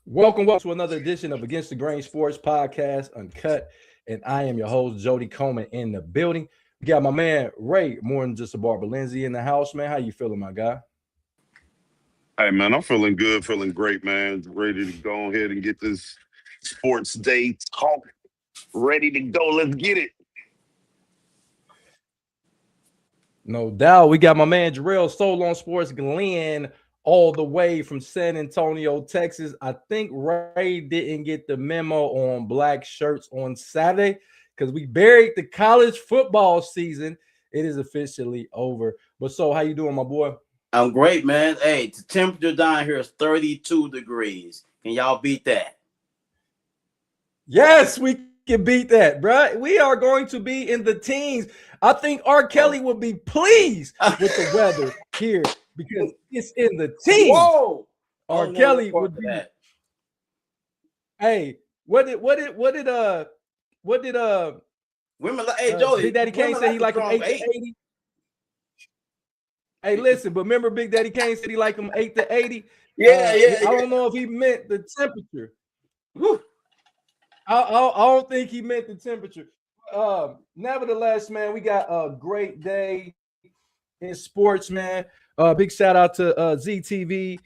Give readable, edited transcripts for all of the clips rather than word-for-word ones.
Welcome to another edition of Against the Grain Sports Podcast, Uncut. And I am your host, Jody Coleman, in the building. We got my man, Ray, more than just a barber, Lindsay, in the house, man. How you feeling, my guy? Hey, man, I'm feeling good, feeling great, man. Ready to go ahead and get this sports day talk ready to go. Let's get it. No doubt. We got my man, Jarrell, Soul on Sports, Glenn, all the way from San Antonio, Texas. I think Ray didn't get the memo on black shirts on Saturday because we buried the college football season. It is officially over. But so, how you doing, my boy? I'm great, man. Hey, the temperature down here is 32 degrees. Can y'all beat that? Yes, we can beat that, bro. We are going to be in the teens. I think R. Kelly would be pleased with the weather here because it's in the teens. Whoa! R. Kelly would be. That. Hey, what did women like? Hey, Jody, Big Daddy Kane said he like him 8 to 80. Hey, listen, but remember Big Daddy Kane said he like him 8 to 80. Yeah. I don't know if he meant the temperature. Whew. I don't think he meant the temperature. Nevertheless, man, we got a great day in sports, man. Big shout out to ZTV.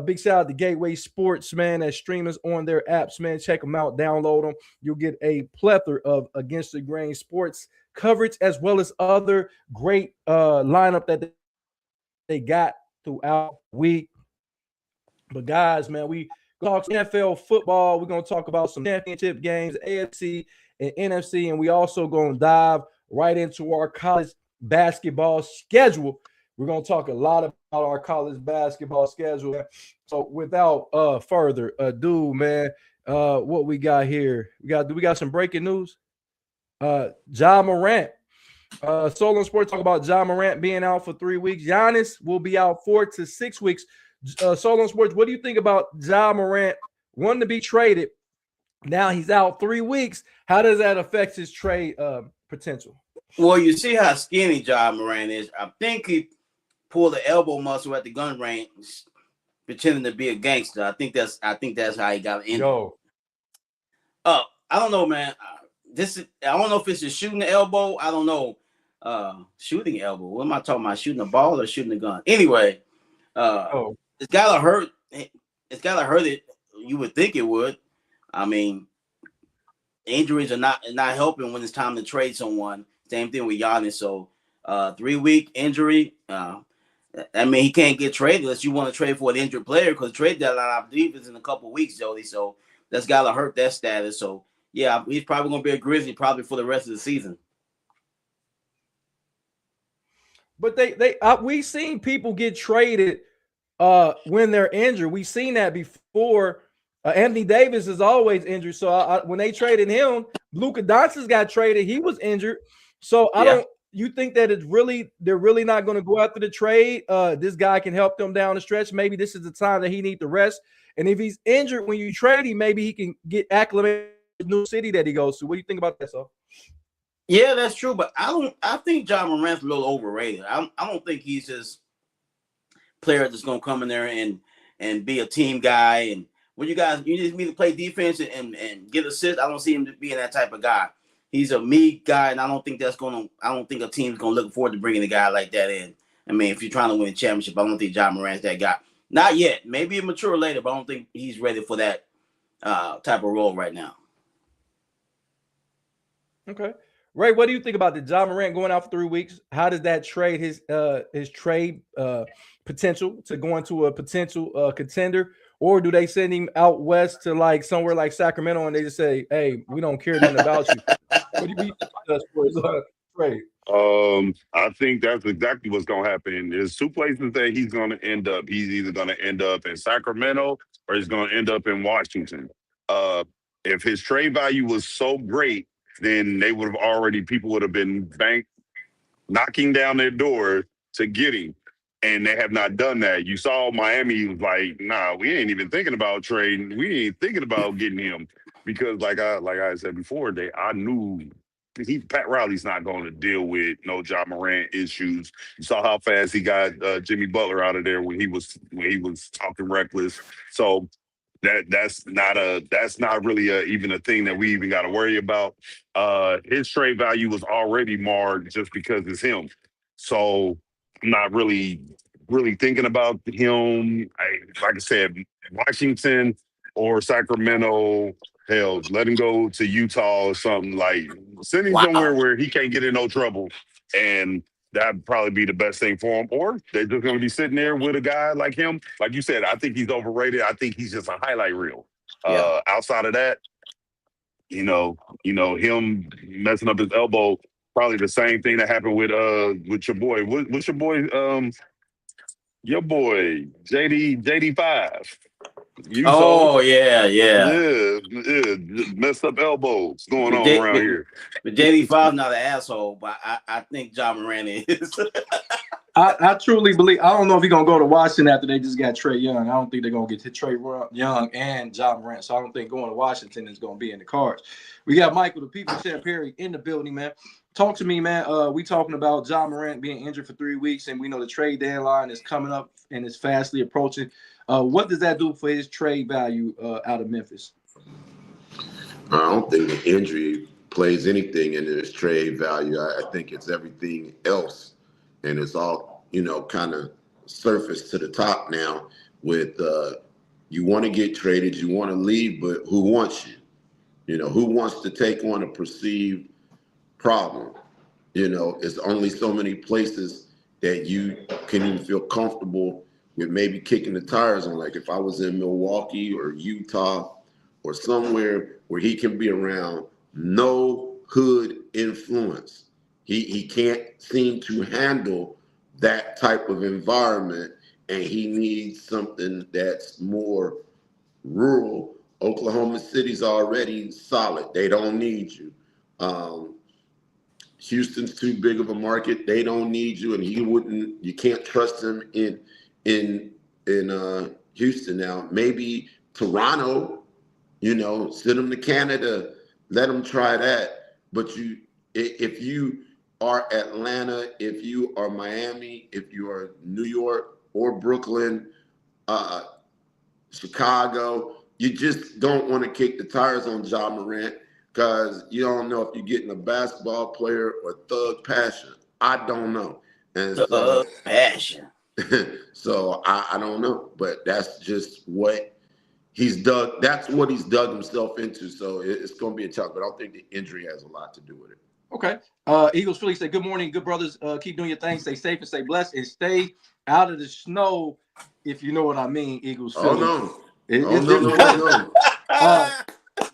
Big shout out to Gateway Sports, man, as streamers on their apps, man. Check them out, download them. You'll get a plethora of Against the Grain sports coverage as well as other great lineup that they got throughout the week. But guys, man, we talk NFL football. We're going to talk about some championship games, AFC and NFC, and we also going to dive right into our college basketball schedule. We're going to talk a lot about our college basketball schedule. So without further ado, man, what we got here? We got some breaking news. Ja Morant. Soul on Sports talk about Ja Morant being out for 3 weeks. Giannis will be out 4 to 6 weeks. Soul on Sports, what do you think about Ja Morant wanting to be traded? Now he's out 3 weeks. How does that affect his trade potential? Well, you see how skinny Ja Morant is. I think he pulled the elbow muscle at the gun range, pretending to be a gangster. I think that's how he got injured. I don't know, man. I don't know if it's a shooting the elbow. I don't know. Shooting elbow. What am I talking about? Shooting a ball or shooting a gun? Anyway, it's gotta hurt. It's gotta hurt it. You would think it would. I mean, injuries are not helping when it's time to trade someone. Same thing with Giannis. So 3-week injury. I mean, he can't get traded unless you want to trade for an injured player because trade deadline, I believe, is in a couple of weeks, Jody. So that's gotta hurt that status. So yeah, he's probably gonna be a Grizzly probably for the rest of the season. But we've seen people get traded when they're injured. We've seen that before. Anthony Davis is always injured. So when they traded him, Luka Doncic got traded. He was injured. So you think that they're really not going to go after the trade? This guy can help them down the stretch. Maybe this is the time that he needs to rest. And if he's injured when you trade him, maybe he can get acclimated to the new city that he goes to. What do you think about that, so? Yeah, that's true. But I think Ja Morant's a little overrated. I don't think he's just player that's going to come in there and be a team guy. And when you need me to play defense and get assists, I don't see him being that type of guy. He's a me guy, and I don't think a team's going to look forward to bringing a guy like that in. I mean, if you're trying to win a championship, I don't think Ja Morant's that guy. Not yet. Maybe mature later, but I don't think he's ready for that type of role right now. Okay. Ray, what do you think about the Ja Morant going out for 3 weeks? How does that trade his trade potential to go into a potential contender? Or do they send him out west to like somewhere like Sacramento and they just say, hey, we don't care nothing about you? What do you think for his trade? I think that's exactly what's gonna happen. There's two places that he's gonna end up. He's either gonna end up in Sacramento or he's gonna end up in Washington. If his trade value was so great, then people would have been knocking down their door to get him. And they have not done that. You saw Miami was like, nah, we ain't even thinking about trading. We ain't thinking about getting him. Because like I said before, I knew Pat Riley's not going to deal with no Ja Morant issues. You saw how fast he got Jimmy Butler out of there when he was talking reckless. So that's not really even a thing that we even got to worry about. His trade value was already marred just because it's him. So I'm not really thinking about him. Like I said, Washington or Sacramento. Hell, let him go to Utah or something. Like, send him somewhere where he can't get in no trouble, and that'd probably be the best thing for him. Or they're just going to be sitting there with a guy like him. Like you said, I think he's overrated. I think he's just a highlight reel. Outside of that, him messing up his elbow, probably the same thing that happened with your boy. What's your boy? Your boy JD5. Yeah, messed up elbows going on around here. But JD5 not an asshole, but I think Ja Morant is. I truly believe. I don't know if he's gonna go to Washington after they just got Trae Young. I don't think they're gonna get to Trae Young and Ja Morant. So I don't think going to Washington is gonna be in the cards. We got Michael, the People Champ Perry, in the building, man. Talk to me, man. We talking about Ja Morant being injured for 3 weeks, and we know the trade deadline is coming up and it's fastly approaching. What does that do for his trade value out of Memphis? I don't think the injury plays anything into his trade value. I think it's everything else. And it's all, kind of surfaced to the top now with you want to get traded, you want to leave, but who wants you? Who wants to take on a perceived problem? It's only so many places that you can even feel comfortable with maybe kicking the tires on. Like if I was in Milwaukee or Utah or somewhere where he can be around no hood influence. He can't seem to handle that type of environment, and he needs something that's more rural. Oklahoma City's already solid. They don't need you. Houston's too big of a market. They don't need you, and you can't trust him in Houston now. Maybe Toronto, send him to Canada, let him try that. But if you are Atlanta, if you are Miami, if you are New York or Brooklyn, Chicago, you just don't want to kick the tires on Ja Morant because you don't know if you're getting a basketball player or thug passion. I don't know. And so passion. So I don't know, but that's just what he's dug. That's what he's dug himself into. So it's going to be a challenge, but I don't think the injury has a lot to do with it. Okay. Eagles Philly say, good morning, good brothers. Keep doing your thing. Stay safe and stay blessed and stay out of the snow, if you know what I mean, Eagles Philly. No.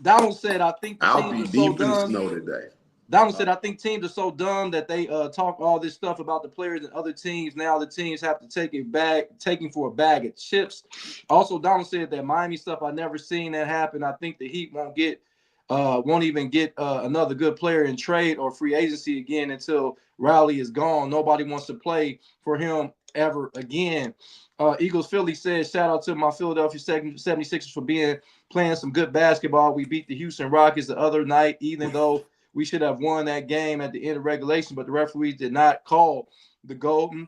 Donald said, I think the I'll teams be are so deep in the dumb. snow today. Donald said, I think teams are so dumb that they talk all this stuff about the players and other teams. Now the teams have to taking for a bag of chips. Also, Donald said that Miami stuff, I never seen that happen. I think the Heat won't even get another good player in trade or free agency again until Riley is gone. Nobody wants to play for him ever again. Eagles Philly says, shout out to my Philadelphia 76ers for playing some good basketball. We beat the Houston Rockets the other night, even though we should have won that game at the end of regulation, but the referees did not call the golden.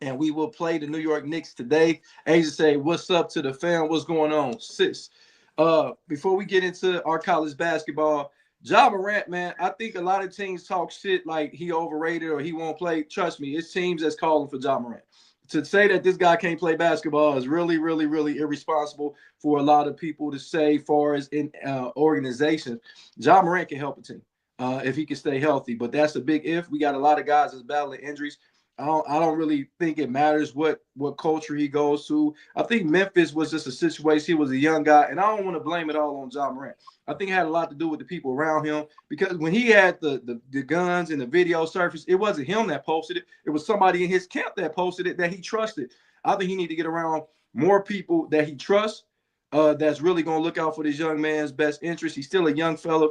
And we will play the New York Knicks today. Asia say, what's up to the fam? What's going on, sis? Before we get into our college basketball, Ja Morant, man, I think a lot of teams talk shit like he overrated or he won't play. Trust me, it's teams that's calling for Ja Morant. to say that this guy can't play basketball is really, really, really irresponsible for a lot of people to say. Far as in organizations, Ja Morant can help a team if he can stay healthy, but that's a big if. We got a lot of guys that's battling injuries. I don't really think it matters what culture he goes to. I think Memphis was just a situation. He was a young guy, and I don't want to blame it all on Ja Morant. I think it had a lot to do with the people around him, because when he had the guns and the video surface, it wasn't him that posted it. It was somebody in his camp that posted it that he trusted. I think he need to get around more people that he trusts, that's really going to look out for this young man's best interest. He's still a young fella.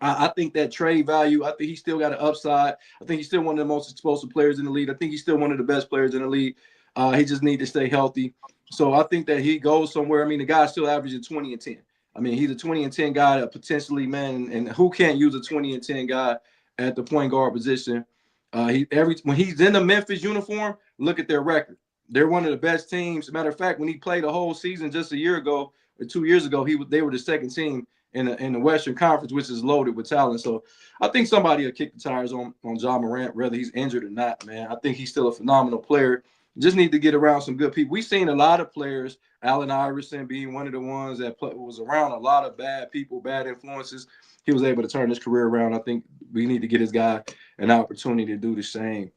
I think that trade value, I think he's still got an upside. I think he's still one of the most explosive players in the league. I think he's still one of the best players in the league. He just needs to stay healthy. So I think that he goes somewhere. I mean, the guy's still averaging 20 and 10. I mean, he's a 20 and 10 guy, potentially, man. And who can't use a 20 and 10 guy at the point guard position? When he's in the Memphis uniform, look at their record. They're one of the best teams. As a matter of fact, when he played a whole season just a year ago or 2 years ago, they were the second team in the Western Conference, which is loaded with talent. So I think somebody will kick the tires on Ja Morant, whether he's injured or not, man. I think he's still a phenomenal player. Just need to get around some good people. We've seen a lot of players, Allen Iverson being one of the ones that was around a lot of bad people, bad influences. He was able to turn his career around. I think we need to get this guy an opportunity to do the same.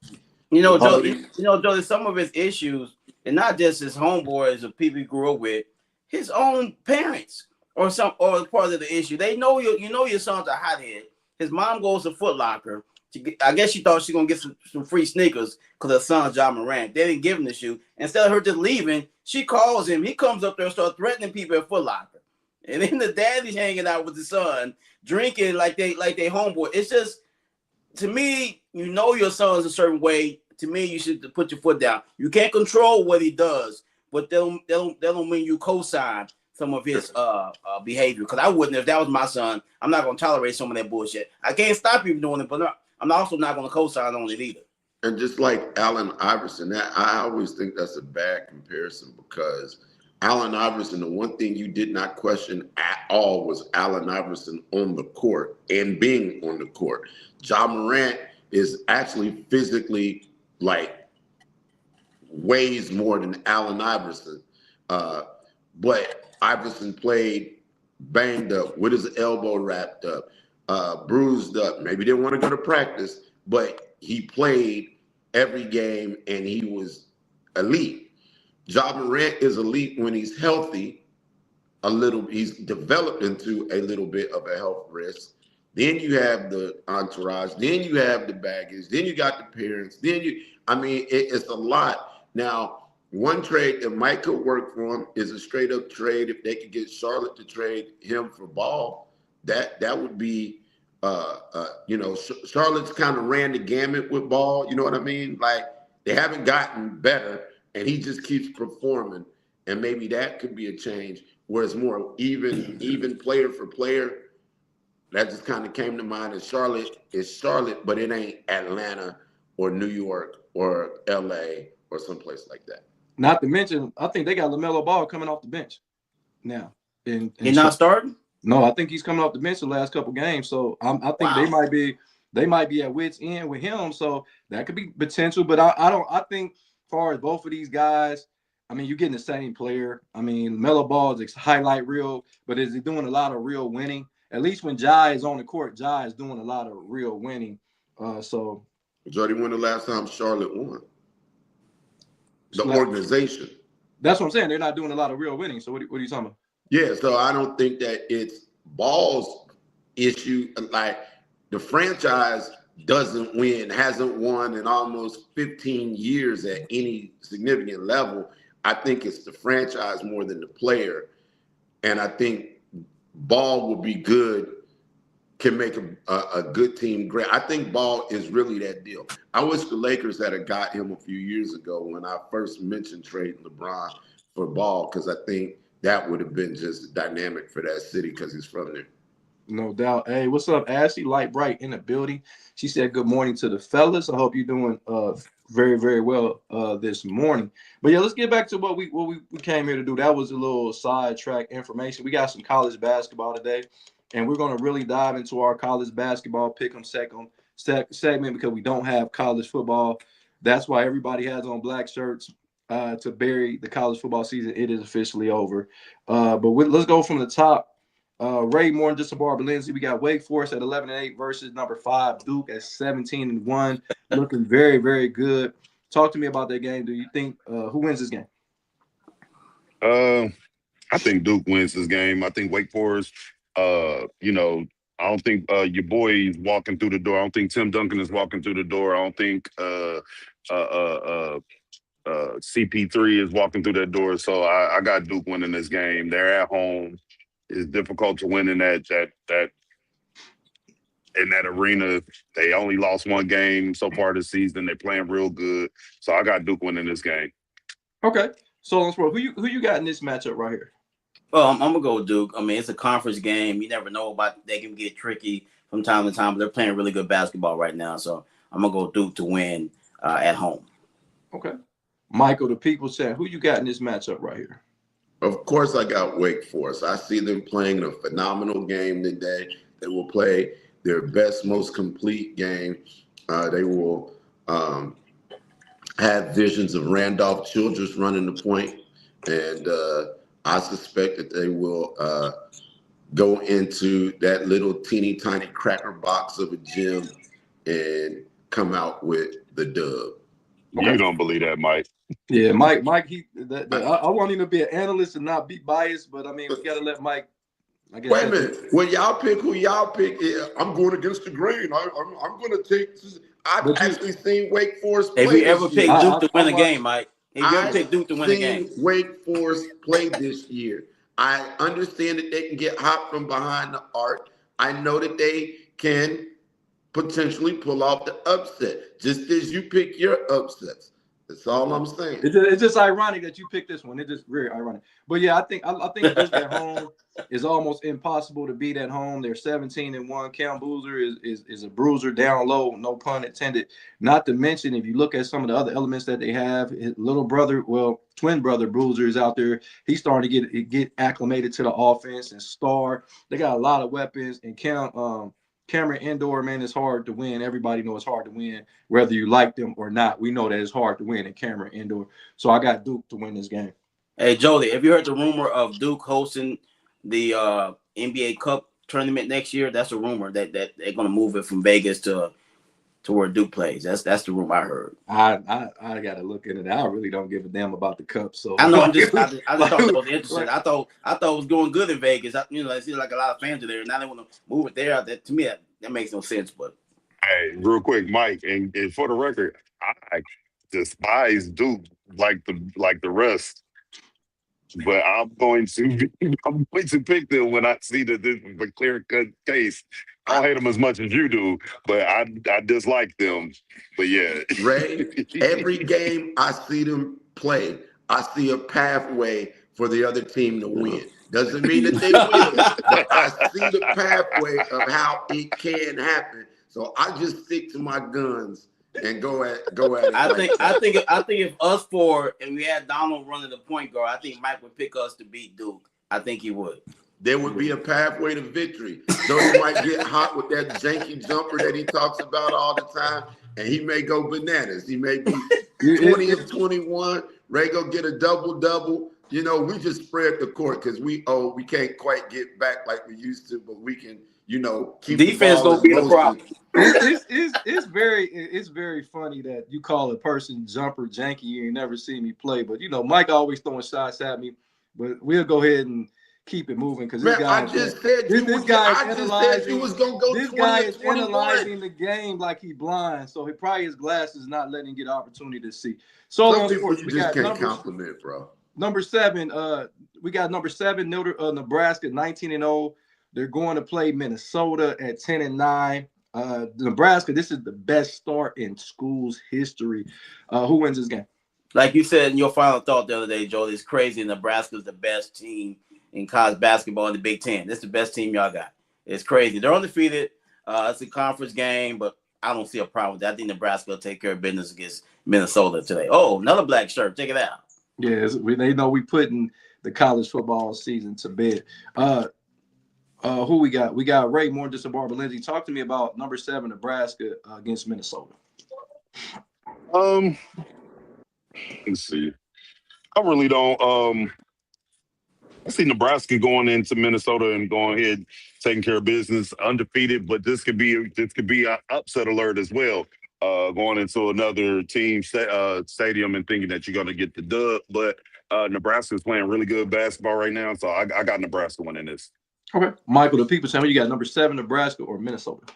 Joe, some of his issues, and not just his homeboys or people he grew up with, his own parents or part of the issue. They know your son's a hothead. His mom goes to Foot Locker. I guess she thought she was gonna get some free sneakers because her son's Ja Morant. They didn't give him the shoe. Instead of her just leaving, she calls him. He comes up there and starts threatening people at Foot Locker. And then the daddy's hanging out with the son, drinking like they homeboy. It's just, to me, your son's a certain way. To me, you should put your foot down. You can't control what he does, but they don't mean you co-sign some of his behavior. Because I wouldn't, if that was my son. I'm not gonna tolerate some of that bullshit. I can't stop you from doing it, but I'm also not gonna co-sign on it either. And just like Allen Iverson, I always think that's a bad comparison, because Allen Iverson, the one thing you did not question at all was Allen Iverson on the court and being on the court. Ja Morant is actually physically weighs more than Allen Iverson. But Iverson played banged up with his elbow wrapped up, bruised up. Maybe didn't want to go to practice, but he played every game and he was elite. Ja Morant is elite when he's healthy. He's developed into a little bit of a health risk. Then you have the entourage. Then you have the baggage. Then you got the parents. It's a lot. Now, one trade that might could work for him is a straight up trade. If they could get Charlotte to trade him for Ball, that would be, Charlotte's kind of ran the gamut with Ball. You know what I mean? Like, they haven't gotten better, and he just keeps performing. And maybe that could be a change where it's more even player for player. That just kind of came to mind as Charlotte is Charlotte, but it ain't Atlanta or New York or LA or someplace like that. Not to mention, I think they got LaMelo Ball coming off the bench now. He's not starting? No, I think he's coming off the bench the last couple games. So I think they might be at wit's end with him. So that could be potential. But I think as far as both of these guys, I mean, you're getting the same player. I mean, LaMelo Ball is a highlight reel, but is he doing a lot of real winning? At least when Ja is on the court, Ja is doing a lot of real winning. Jody, when the last time Charlotte won? The organization. That's what I'm saying. They're not doing a lot of real winning. So what are you talking about? Yeah, so I don't think that it's Ball's issue. Like, the franchise hasn't won in almost 15 years at any significant level. I think it's the franchise more than the player. And I think Ball will be good, can make a good team great. I think Ball is really that deal. I wish the Lakers had got him a few years ago when I first mentioned trading LeBron for Ball, because I think that would have been just dynamic for that city because he's from there. No doubt. Hey, what's up, Ashley? Light Bright in the building. She said good morning to the fellas. I hope you're doing very, very well this morning. But yeah, let's get back to what we came here to do. That was a little sidetrack information. We got some college basketball today, and we're going to really dive into our college basketball pick 'em segment because we don't have college football That's why everybody has on black shirts to bury the college football season. It is officially over. Let's go from the top. Ray Moore and Jabbar Lindsay. We got Wake Forest at 11-8 versus number 5 Duke at 17-1. Looking very, very good. Talk to me about that game. Do you think who wins this game? I think Duke wins this game. I think Wake Forest, you know, I don't think your boy is walking through the door. I don't think Tim Duncan is walking through the door. I don't think CP3 is walking through that door. So I got Duke winning this game. They're at home. It's difficult to win in that arena. They only lost one game so far this season. They're playing real good. So I got Duke winning this game. Okay. So who you got in this matchup right here? Well, I'm gonna go with Duke. I mean, it's a conference game. You never know they can get tricky from time to time, but they're playing really good basketball right now. So I'm gonna go Duke to win at home. Okay. Michael, the people said, who you got in this matchup right here? Of course, I got Wake Forest. I see them playing a phenomenal game today. They will play their best, most complete game. They will have visions of Randolph Childress running the point, and I suspect that they will go into that little teeny tiny cracker box of a gym and come out with the dub. Okay. You don't believe that, Mike. Yeah, Mike, I want him to be an analyst and not be biased, but I mean, we got to let Mike. I guess wait a minute. When y'all pick who y'all pick, I'm going against the grain. I'm going to take. I've actually seen Wake Forest play. If you ever pick Duke to win a game, Mike. If you ever pick Duke to win a game, Wake Forest play this year. I understand that they can get hot from behind the arc. I know that they can potentially pull off the upset, just as you pick your upsets. That's all I'm saying. It's just ironic that you picked this one. It's just very ironic. But yeah, I think Duke at home is almost impossible to beat at home. They're 17-1. Cam Boozer is a bruiser down low, no pun intended. Not to mention, if you look at some of the other elements that they have, his little brother, twin brother Boozer is out there. He's starting to get acclimated to the offense and star. They got a lot of weapons, and Cameron Indoor, man, it's hard to win. Everybody knows it's hard to win, whether you like them or not. We know that it's hard to win in Cameron Indoor. So I got Duke to win this game. Hey, Jolie, have you heard the rumor of Duke hosting the NBA Cup tournament next year? That's a rumor that they're going to move it from Vegas to where Duke plays. That's the rumor I heard. I got to look into that. I really don't give a damn about the cup. So I know. I just thought it was interesting. I thought it was going good in Vegas. I see like a lot of fans are there. Now they want to move it there. To me, that makes no sense. But hey, real quick, Mike, and for the record, I despise Duke like the rest. But I'm going to pick them when I see that this is a clear-cut case. I don't hate them as much as you do, but I dislike them. But yeah, Ray, every game I see them play, I see a pathway for the other team to win. Doesn't mean that they will, but I see the pathway of how it can happen. So I just stick to my guns and go at it. I think if us four and we had Donald running the point guard, I think Mike would pick us to beat Duke. I think he would. There would be a pathway to victory. Though he might get hot with that janky jumper that he talks about all the time, and he may go bananas. He may be 20 of 21. Ray go get a double-double. You know, we just spread the court because we can't quite get back like we used to, but we can, keep defense gonna be the problem. It's very funny that you call a person jumper janky. You ain't never seen me play, but Mike always throwing shots at me. But we'll go ahead and keep it moving because this guy. This guy is analyzing the game like he blind, so his glasses is not letting him get opportunity to see. So some people you just can't compliment, bro. Number 7, we got number 7, Nebraska, 19-0. They're going to play Minnesota at 10-9. Nebraska, this is the best start in school's history. Who wins this game? Like you said in your final thought the other day, Joel, it's crazy. Nebraska's the best team in college basketball in the Big Ten. This is the best team y'all got. It's crazy. They're undefeated. It's a conference game, but I don't see a problem with that. I think Nebraska will take care of business against Minnesota today. Oh, another black shirt. Check it out. Yeah, they know we putting the college football season to bed. Who we got? We got Ray Moore, Jabbar Lindsay. Talk to me about number 7, Nebraska against Minnesota. Let's see. I really don't. I see Nebraska going into Minnesota and going ahead taking care of business, undefeated. But this could be an upset alert as well. Going into another team stadium and thinking that you're going to get the dub, but Nebraska's playing really good basketball right now, so I got Nebraska winning this. Okay, Michael, the people tell me you got number 7, Nebraska or Minnesota.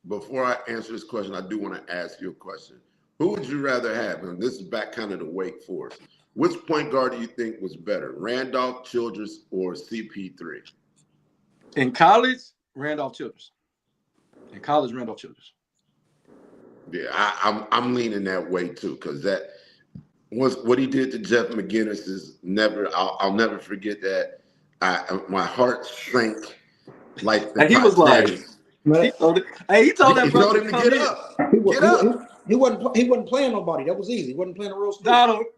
Before I answer this question, I do want to ask you a question. Who would you rather have? And this is back kind of to Wake Forest. Which point guard do you think was better, Randolph, Childress, or CP3? In college, Randolph Childress. In college, Randolph Childress. Yeah, I'm leaning that way too, because that was what he did to Jeff McGinnis is never. I'll never forget that. My heart sank like the. And he was like, he told that brother him to get up. He wasn't playing nobody. That was easy. He wasn't playing a real school.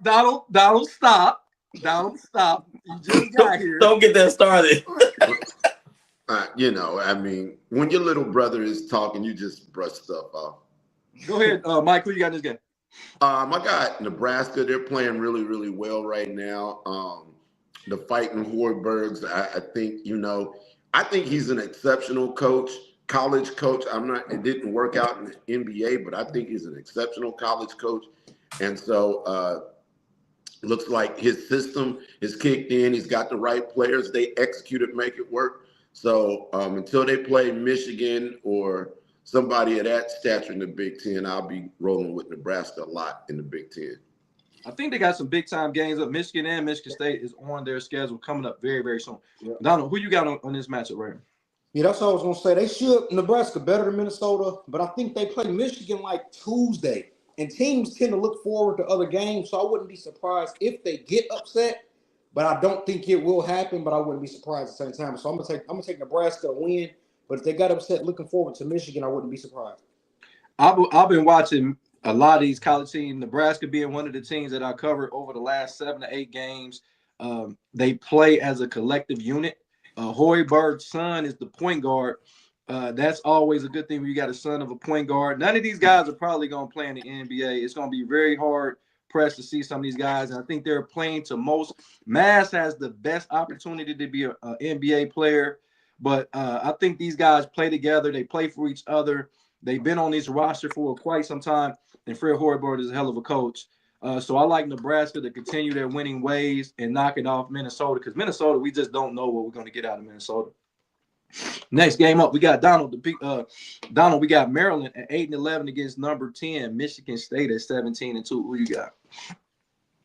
Donald, stop. Donald, stop. You just got here. Don't get that started. You know, I mean, when your little brother is talking, you just brush stuff off. Go ahead, Mike. Who you got in this game? I got Nebraska. They're playing really, really well right now. The Fighting Hoibergs, I think, you know, I think he's an exceptional coach, college coach. It didn't work out in the NBA, but I think he's an exceptional college coach. And so looks like his system is kicked in. He's got the right players. They executed, make it work. So until they play Michigan or somebody of that stature in the Big Ten, I'll be rolling with Nebraska a lot in the Big Ten. I think they got some big-time games up. Michigan and Michigan State is on their schedule coming up very, very soon. Yeah. Donald, who you got on this matchup right here? Yeah, that's what I was going to say. They should. Nebraska better than Minnesota, but I think they play Michigan like Tuesday. And teams tend to look forward to other games, so I wouldn't be surprised if they get upset. But I don't think it will happen, but I wouldn't be surprised at the same time. So I'm gonna take Nebraska to win. But if they got upset looking forward to Michigan, I wouldn't be surprised. I've been watching a lot of these college teams, Nebraska being one of the teams that I covered over the last 7 to 8 games. They play as a collective unit. Hoiberg's son is the point guard. That's always a good thing when you got a son of a point guard. None of these guys are probably going to play in the NBA. It's going to be very hard pressed to see some of these guys. And I think they're playing to most. Mass has the best opportunity to be an NBA player. But I think these guys play together. They play for each other. They've been on this roster for quite some time. And Fred Hoiberg is a hell of a coach. So I like Nebraska to continue their winning ways and knock it off Minnesota, because Minnesota, we just don't know what we're going to get out of Minnesota. Next game up, we got Donald. We got Maryland at 8-11 against number 10, Michigan State at 17-2. Who you got?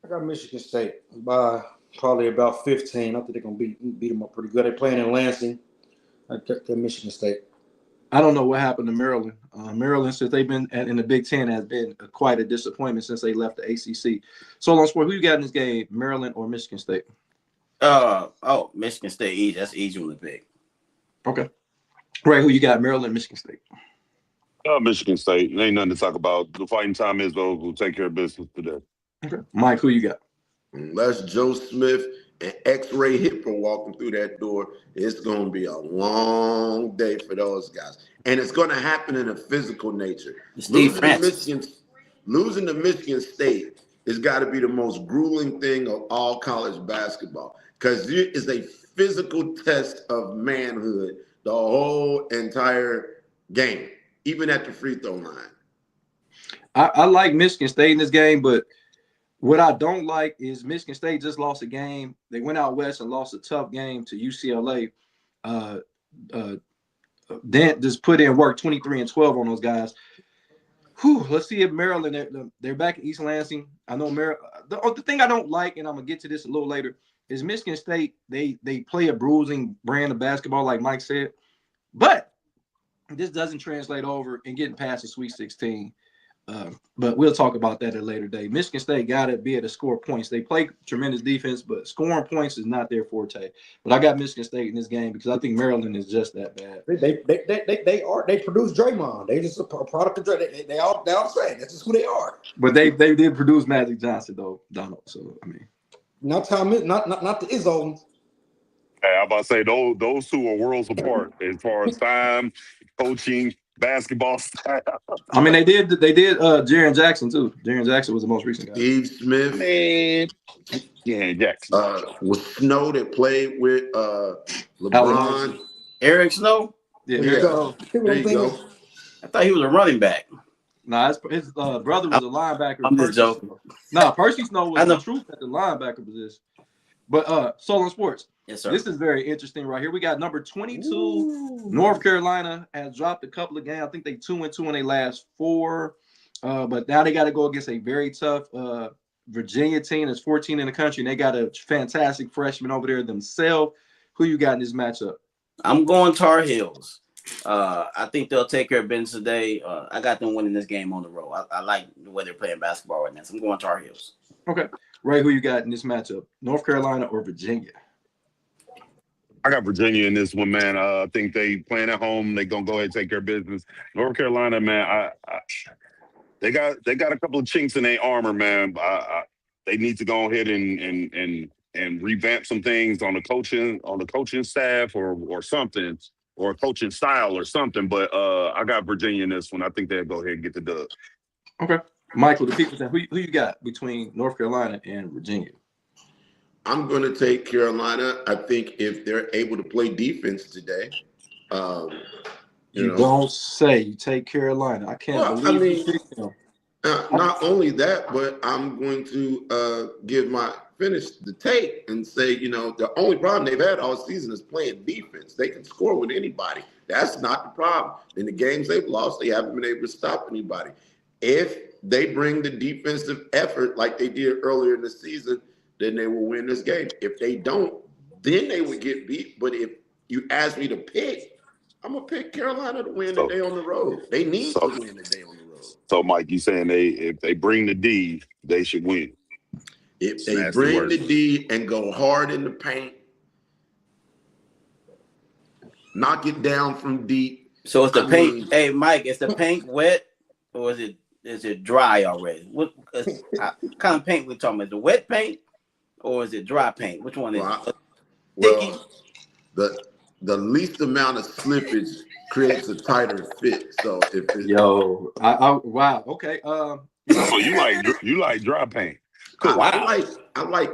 I got Michigan State by probably about 15. I think they're going to beat them up pretty good. They're playing in Lansing. I got Michigan State. I don't know what happened to Maryland. Maryland, since they've been in the Big Ten, has been quite a disappointment since they left the ACC. So, on sport, who you got in this game, Maryland or Michigan State? Michigan State, easy. That's easy one to pick. Okay. Right, who you got, Maryland, Michigan State? Michigan State. Ain't nothing to talk about. The fighting time is those who take care of business today. Okay. Mike, who you got? Unless Joe Smith and X-Ray Hipper walking through that door, it's going to be a long day for those guys. And it's going to happen in a physical nature. Losing to Michigan State has got to be the most grueling thing of all college basketball, because it is a physical test of manhood the whole entire game, even at the free throw line. I like Michigan State in this game, but what I don't like is Michigan State just lost a game. They went out west and lost a tough game to UCLA. Dent just put in work 23-12 on those guys. Let's see if Maryland, they're back in East Lansing. I know the thing I don't like, and I'm going to get to this a little later, is Michigan State, they play a bruising brand of basketball, like Mike said. But this doesn't translate over in getting past the Sweet 16. But we'll talk about that at a later day. Michigan State got to be able to score points. They play tremendous defense, but scoring points is not their forte. But I got Michigan State in this game because I think Maryland is just that bad. They produce Draymond. They just a product of Draymond. They all say that's just who they are. But they did produce Magic Johnson though, Donald. So I mean, not the Izzo. Hey, I'm about to say those two are worlds apart as far as time, coaching, basketball style. I mean, they did Jaren Jackson too. Jaren Jackson was the most recent guy. Steve Smith. Man. Yeah, Jackson. Was Snow that played with LeBron. Eric Snow? Yeah, Yeah. Eric Snow. There you go. I thought he was a running back. Nah, his brother was a linebacker. I'm just joking. Nah, Percy Snow was I know. the truth at the linebacker position. But Solon Sports. Yes, sir. This is very interesting right here. We got number 22. North Carolina has dropped a couple of games. I think they 2-2 in their last 4. But now they got to go against a very tough Virginia team that's 14 in the country. And they got a fantastic freshman over there themselves. Who you got in this matchup? I'm going Tar Heels. I think they'll take care of business today. I got them winning this game on the road. I like the way they're playing basketball right now. So I'm going Tar Heels. Okay. Ray, who you got in this matchup? North Carolina or Virginia? I got Virginia in this one, man. I think they playing at home. They gonna go ahead and take care of business. North Carolina, man. They got a couple of chinks in their armor, man. They need to go ahead and revamp some things on the coaching staff or something, or coaching style or something. But I got Virginia in this one. I think they'll go ahead and get the dub. Okay. Michael, the people, who you got between North Carolina and Virginia? I'm going to take Carolina. I think if they're able to play defense today, you don't say. You take Carolina. I can't believe you picked them. Not only that, but I'm going to finish the take and say, the only problem they've had all season is playing defense. They can score with anybody. That's not the problem. In the games they've lost, they haven't been able to stop anybody. If they bring the defensive effort like they did earlier in the season, then they will win this game. If they don't, then they would get beat. But if you ask me to pick, I'm going to pick Carolina to win the day on the road. They need to win the day on the road. So, Mike, you saying if they bring the D, they should win? If they bring the D and go hard in the paint, knock it down from deep. So it's the paint. Hey, Mike, is the paint wet or is it dry already? What kind of paint we talking about? The wet paint or is it dry paint? Which one is it? Well, the least amount of slippage creates a tighter fit. So if it's wow, okay. So you like dry paint? Cool. I like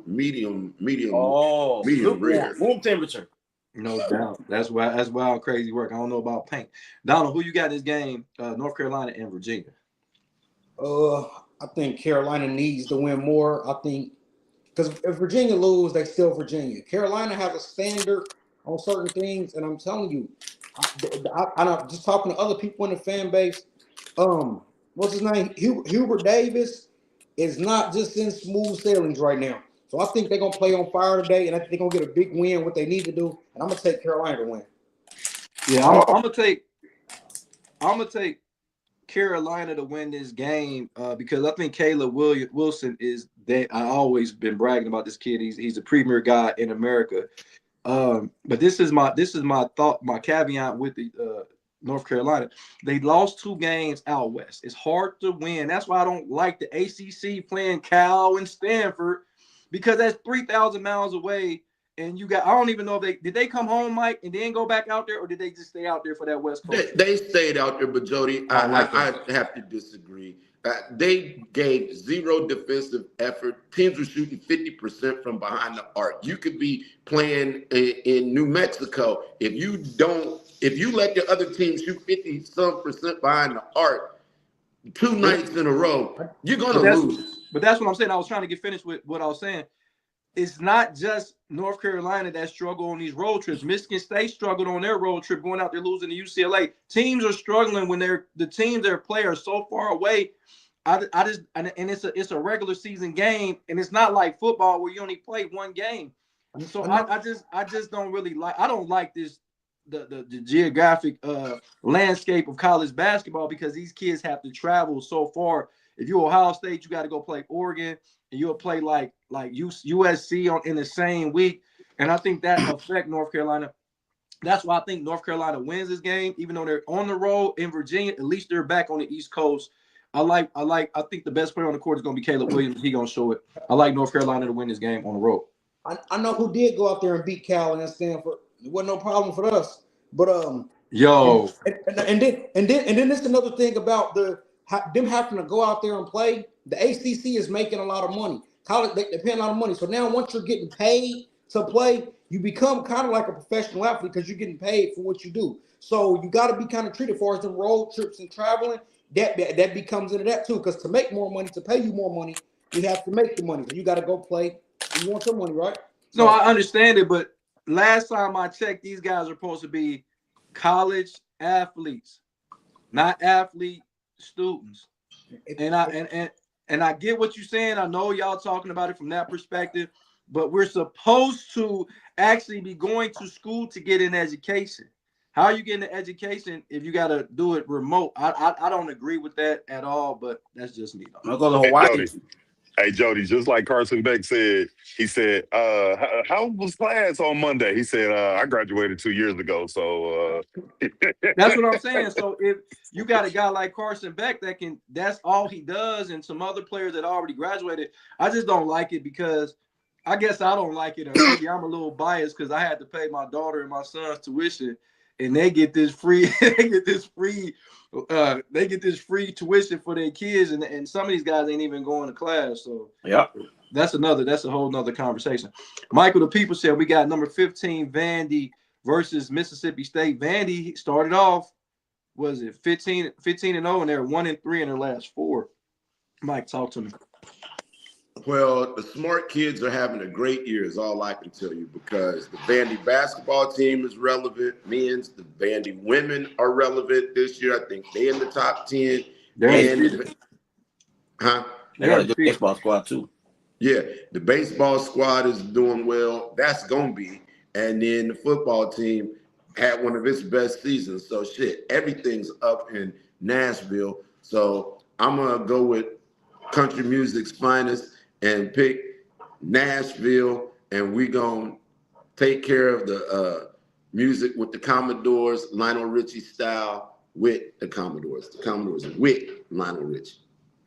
medium rare. Room temperature. No doubt. That's why crazy work. I don't know about paint. Donald, who you got in this game? North Carolina and Virginia. I think Carolina needs to win more. I think because if Virginia lose, they still Virginia. Carolina has a standard on certain things, and I'm telling you, I'm just talking to other people in the fan base. What's his name? Hubert Davis is not just in smooth sailings right now. So I think they're gonna play on fire today, and I think they're gonna get a big win. What they need to do, and I'm gonna take Carolina to win. Yeah, I'm gonna take Carolina to win this game because I think Caleb Wilson is that. I always been bragging about this kid. He's a premier guy in America. But this is my thought, my caveat with the North Carolina. They lost 2 games out west. It's hard to win. That's why I don't like the ACC playing Cal and Stanford, because that's 3,000 miles away. And I don't even know if did they come home, Mike, and then go back out there, or did they just stay out there for that West Coast? They stayed out there, but Jody, I have to disagree. They gave 0 defensive effort. Teams were shooting 50% from behind the arc. You could be playing in New Mexico. If you let the other team shoot 50-some% behind the arc 2 nights in a row, you're gonna lose. But that's what I'm saying. I was trying to get finished with what I was saying. It's not just North Carolina that struggle on these road trips. Michigan State struggled on their road trip going out there losing to UCLA. Teams are struggling when the teams their players so far away. It's a regular season game, and it's not like football where you only play 1 game. And so I just don't really like. I don't like this the geographic landscape of college basketball, because these kids have to travel so far. If you're Ohio State, you got to go play Oregon, and you'll play like USC in the same week. And I think that affect North Carolina. That's why I think North Carolina wins this game, even though they're on the road in Virginia. At least they're back on the East Coast. I think the best player on the court is going to be Caleb Williams. He's going to show it. I like North Carolina to win this game on the road. I know who did go out there and beat Cal and Stanford. It wasn't no problem for us. But Yo. And then there's another thing about them having to go out there and play. The ACC is making a lot of money. College, they pay a lot of money. So now once you're getting paid to play, you become kind of like a professional athlete because you're getting paid for what you do. So you got to be kind of treated for as the road trips and traveling. That becomes into that too. Because to make more money, to pay you more money, you have to make the money. So you got to go play. You want your money, right? No, I understand it, but last time I checked, these guys are supposed to be college athletes, not athlete students. And I get what you're saying. I know y'all talking about it from that perspective, but we're supposed to actually be going to school to get an education. How are you getting an education if you got to do it remote? I don't agree with that at all, but that's just me. I'll go to Hawaii. Hey, Jody, just like Carson Beck said, he said, how was class on Monday? He said, I graduated 2 years ago. So that's what I'm saying. So if you got a guy like Carson Beck that's all he does, and some other players that already graduated, I just don't like it because I guess I don't like it. Or maybe I'm a little biased because I had to pay my daughter and my son's tuition, and they get this free tuition for their kids, and some of these guys ain't even going to class. So yeah, that's a whole nother conversation. Michael, the people said we got number 15 Vandy versus Mississippi State. Vandy started off, was it 15-0, and they're 1-3 in their last 4. Mike, talk to me. Well, the smart kids are having a great year is all I can tell you, because the Vandy basketball team is relevant. The Vandy women are relevant this year. I think they're in the top 10. They got a good baseball squad too. Yeah, the baseball squad is doing well. That's going to be. And then the football team had one of its best seasons. So, everything's up in Nashville. So, I'm going to go with country music's finest and pick Nashville, and we're going to take care of the music with the Commodores, Lionel Richie style with the Commodores. The Commodores with Lionel Richie.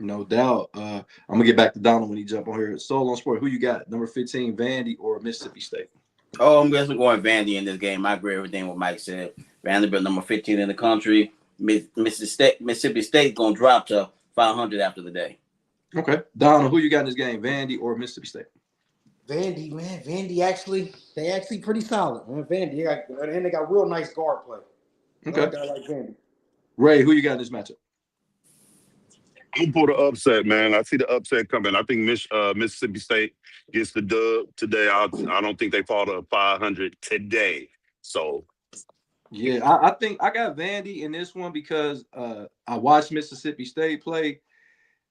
No doubt. I'm going to get back to Donald when he jump on here. Soul on Sport, who you got? Number 15, Vandy or Mississippi State? Oh, I'm guessing going Vandy in this game. I agree with everything what Mike said. Vanderbilt number 15 in the country. Mississippi State going to drop to 500 after the day. Okay. Donald, who you got in this game, Vandy or Mississippi State? Vandy, man. Vandy actually pretty solid, man. Vandy, they got real nice guard play. Okay. A guy like Vandy. Ray, who you got in this matchup? I'm for the upset, man. I see the upset coming. I think Mississippi State gets the dub today. I don't think they fall to 500 today. So, yeah, I think I got Vandy in this one because I watched Mississippi State play,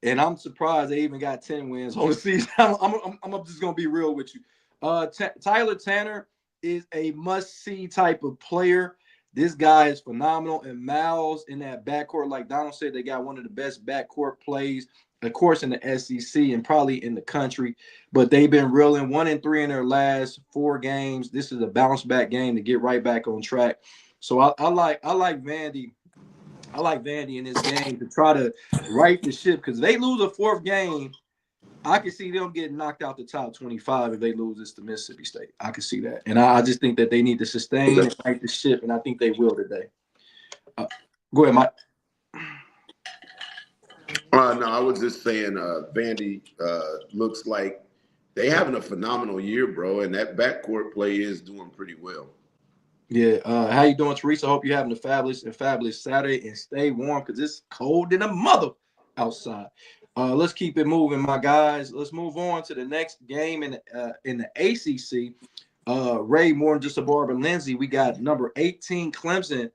and I'm surprised they even got 10 wins on the season. I'm just gonna be real with you. Tyler Tanner is a must-see type of player. This guy is phenomenal, and Miles in that backcourt, like Donald said, they got one of the best backcourt plays, of course, in the SEC and probably in the country. But they've been reeling 1-3 in their last 4 games. This is a bounce back game to get right back on track. So I like Vandy. I like Vandy in this game to try to right the ship, because they lose a 4th game, I can see them getting knocked out the top 25 if they lose this to Mississippi State. I can see that. And I just think that they need to sustain and right the ship, and I think they will today. Go ahead, Mike. No, I was just saying Vandy looks like they having a phenomenal year, bro, and that backcourt play is doing pretty well. Yeah. How you doing, Teresa? I hope you're having a fabulous Saturday, and stay warm because it's cold in a mother outside. Let's keep it moving, my guys. Let's move on to the next game in the ACC. Ray, more than just a Barber Lindsay. We got number 18 Clemson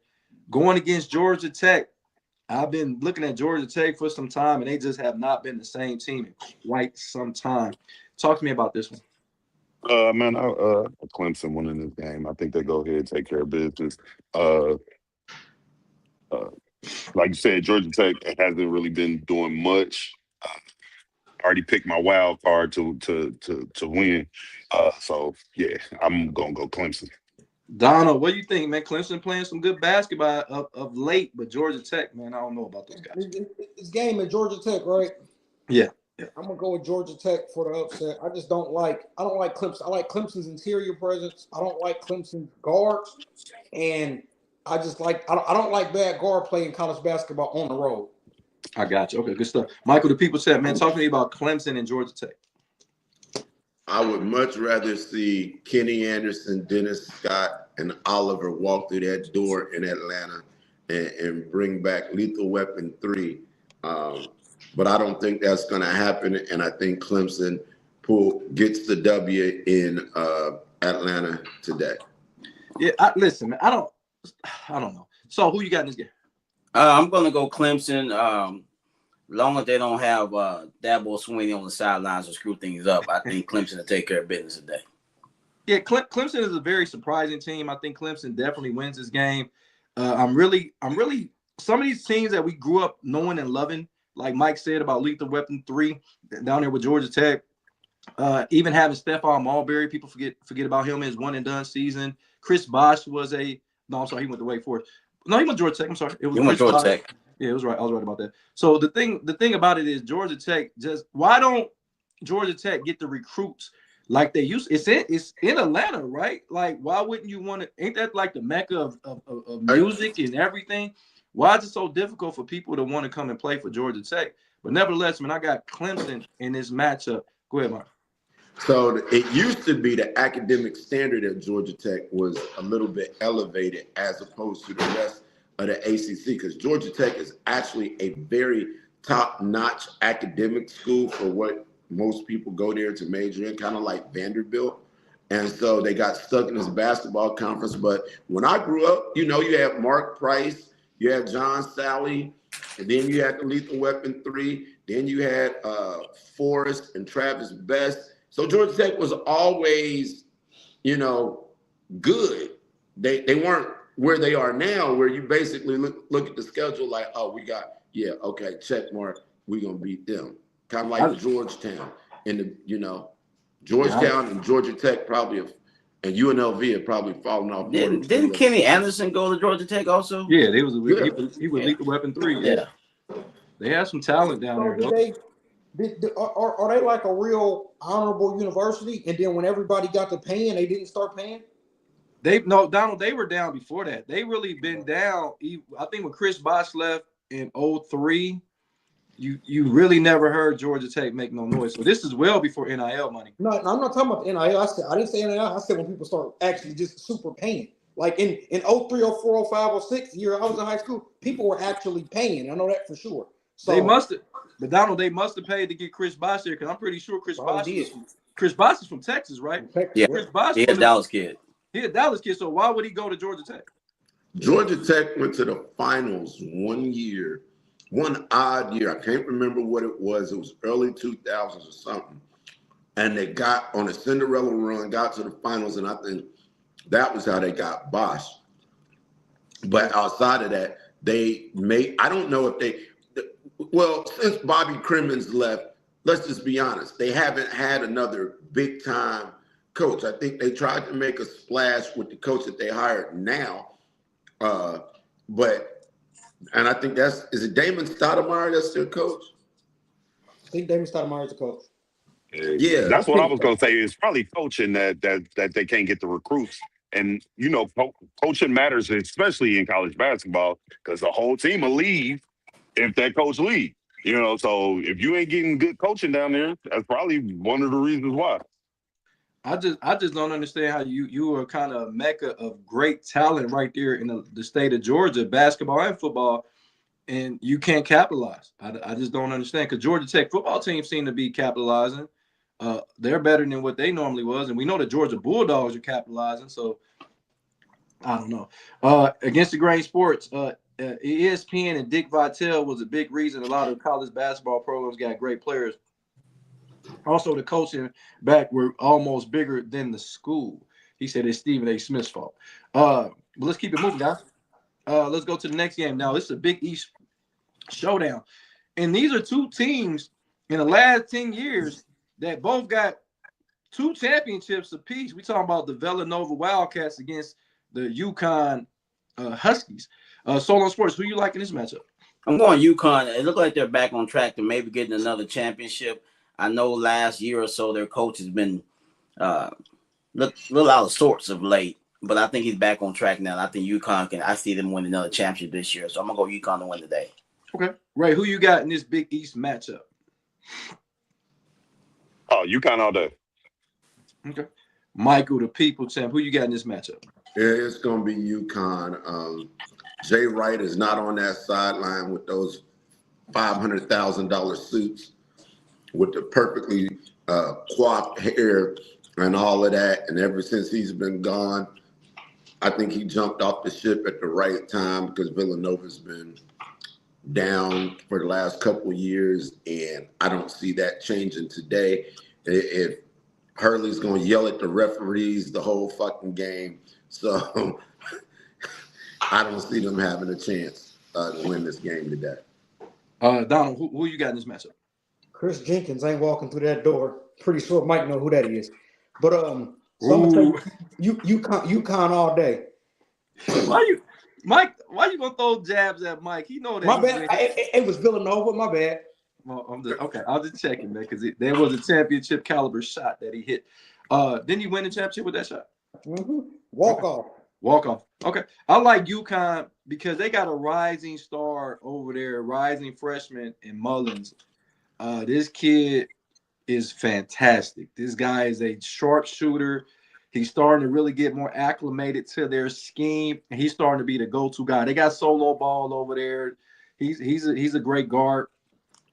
going against Georgia Tech. I've been looking at Georgia Tech for some time, and they just have not been the same team in quite some time. Talk to me about this one. man, Clemson winning this game. I think they go ahead and take care of business. Like you said, Georgia Tech hasn't really been doing much. Already picked my wild card to win. So yeah, I'm gonna go Clemson. Donald, what do you think, man? Clemson playing some good basketball of late, but Georgia Tech, man, I don't know about those guys. This game at Georgia Tech, right? Yeah. I'm gonna go with Georgia Tech for the upset. I don't like Clemson. I like Clemson's interior presence. I don't like Clemson's guards, and I don't like bad guard play in college basketball on the road. I got you. Okay, good stuff. Michael, the people said, man, talk to me about Clemson and Georgia Tech. I would much rather see Kenny Anderson, Dennis Scott, and Oliver walk through that door in Atlanta and bring back Lethal Weapon 3. But I don't think that's going to happen, and I think Clemson gets the W in Atlanta today. Yeah, listen, man, I don't know. So who you got in this game? I'm gonna go Clemson. Long as they don't have Dabo Swinney on the sidelines to screw things up, I think Clemson will take care of business today. Yeah, Clemson is a very surprising team. I think Clemson definitely wins this game. I'm really some of these teams that we grew up knowing and loving, like Mike said about Lethal Weapon 3 down there with Georgia Tech. Even having Stephon Marbury, people forget about him in his one and done season. Chris Bosh was he went to Wake Forest. No, he went to Georgia Tech. I'm sorry. It was Georgia Tech. Yeah, it was right. I was right about that. So the thing about it is Georgia Tech why don't Georgia Tech get the recruits like they used? It's in Atlanta, right? Like, why wouldn't you want to? Ain't that like the mecca of music and everything? Why is it so difficult for people to want to come and play for Georgia Tech? But nevertheless, man, I got Clemson in this matchup. Go ahead, Mark. So it used to be the academic standard at Georgia Tech was a little bit elevated as opposed to the rest of the ACC, because Georgia Tech is actually a very top-notch academic school for what most people go there to major in, kind of like Vanderbilt. And so they got stuck in this basketball conference. But when I grew up, you have Mark Price, you had John Sally, and then you had the Lethal Weapon 3, then you had Forrest and Travis Best. So Georgia Tech was always, good. They weren't where they are now, where you basically look at the schedule like, oh, okay, check mark, we're going to beat them. Kind of like Georgetown. And, Georgetown and Georgia Tech and UNLV have probably fallen off. Didn't Kenny Anderson go to Georgia Tech also? Yeah, he was Lethal Weapon 3. Yeah. They have some talent down there. Are they like a real honorable university? And then when everybody got to paying, they didn't start paying? Donald, they were down before that. They really been down. I think when Chris Bosh left in 2003, you really never heard Georgia Tech make no noise. So this is well before NIL money. No, I'm not talking about NIL. I didn't say NIL. I said when people start actually just super paying. Like in 03, 04, 05, 06 year I was in high school, people were actually paying. I know that for sure. So they must have. But Donald, they must have paid to get Chris Bosh there, because I'm pretty sure Chris Bosh is from Texas, right? Yeah, Chris Bosh he's a Dallas kid. He's a Dallas kid, so why would he go to Georgia Tech? Georgia Tech went to the finals one odd year. I can't remember what it was. It was early 2000s or something. And they got on a Cinderella run, got to the finals, and I think that was how they got Bosh. But outside of that, I don't know if since Bobby Crimmins left, let's just be honest, they haven't had another big-time coach. I think they tried to make a splash with the coach that they hired now. And I think is it Damon Stoudemire that's their coach? I think Damon Stoudemire is the coach. Yeah, that's what I was going to say. It's probably coaching that they can't get the recruits. And, coaching matters, especially in college basketball, because the whole team will leave if that coach leaves. So if you ain't getting good coaching down there, that's probably one of the reasons why. I just don't understand how you are kind of a mecca of great talent right there in the state of Georgia, basketball and football, and you can't capitalize. I just don't understand, because Georgia Tech football team seem to be capitalizing. They're better than what they normally was, and we know the Georgia Bulldogs are capitalizing. So I don't know. Against the Grain Sports, ESPN and Dick Vitale was a big reason a lot of college basketball programs got great players. Also, the coaching back were almost bigger than the school. He said it's Stephen A. Smith's fault. But let's keep it moving, guys. Let's go to the next game. Now, this is a Big East showdown. And these are two teams in the last 10 years that both got 2 championships apiece. We talking about the Villanova Wildcats against the UConn Huskies. Solon Sports, who you like in this matchup? I'm going UConn. It looks like they're back on track to maybe getting another championship. I know last year or so their coach has been a little out of sorts of late. but I think he's back on track now. I think UConn can. I see them win another championship this year, so I'm gonna go UConn to win today. Okay, Ray, who you got in this Big East matchup? Oh, UConn all day. Okay, Michael, the people champ, who you got in this matchup? It's going to be UConn. Jay Wright is not on that sideline with those $500,000 suits with the perfectly coiffed hair and all of that. And ever since he's been gone, I think he jumped off the ship at the right time because Villanova's been down for the last couple of years, and I don't see that changing today. If Hurley's going to yell at the referees the whole fucking game, so I don't see them having a chance to win this game today. Donald, who you got in this matchup? Chris Jenkins ain't walking through that door. Pretty sure Mike know who that is. But so I'm gonna tell you, UConn all day. Mike? Why you gonna throw jabs at Mike? He know that. My bad. It was Villanova. My bad. Well, I'll just checking, man, because there was a championship caliber shot that he hit. Didn't he win the championship with that shot? Mm-hmm. Walk off. Okay. I like UConn because they got a rising star over there, rising freshman in Mullins. This kid is fantastic. This guy is a sharpshooter. He's starting to really get more acclimated to their scheme, and he's starting to be the go-to guy. They got Solo Ball over there. He's a great guard.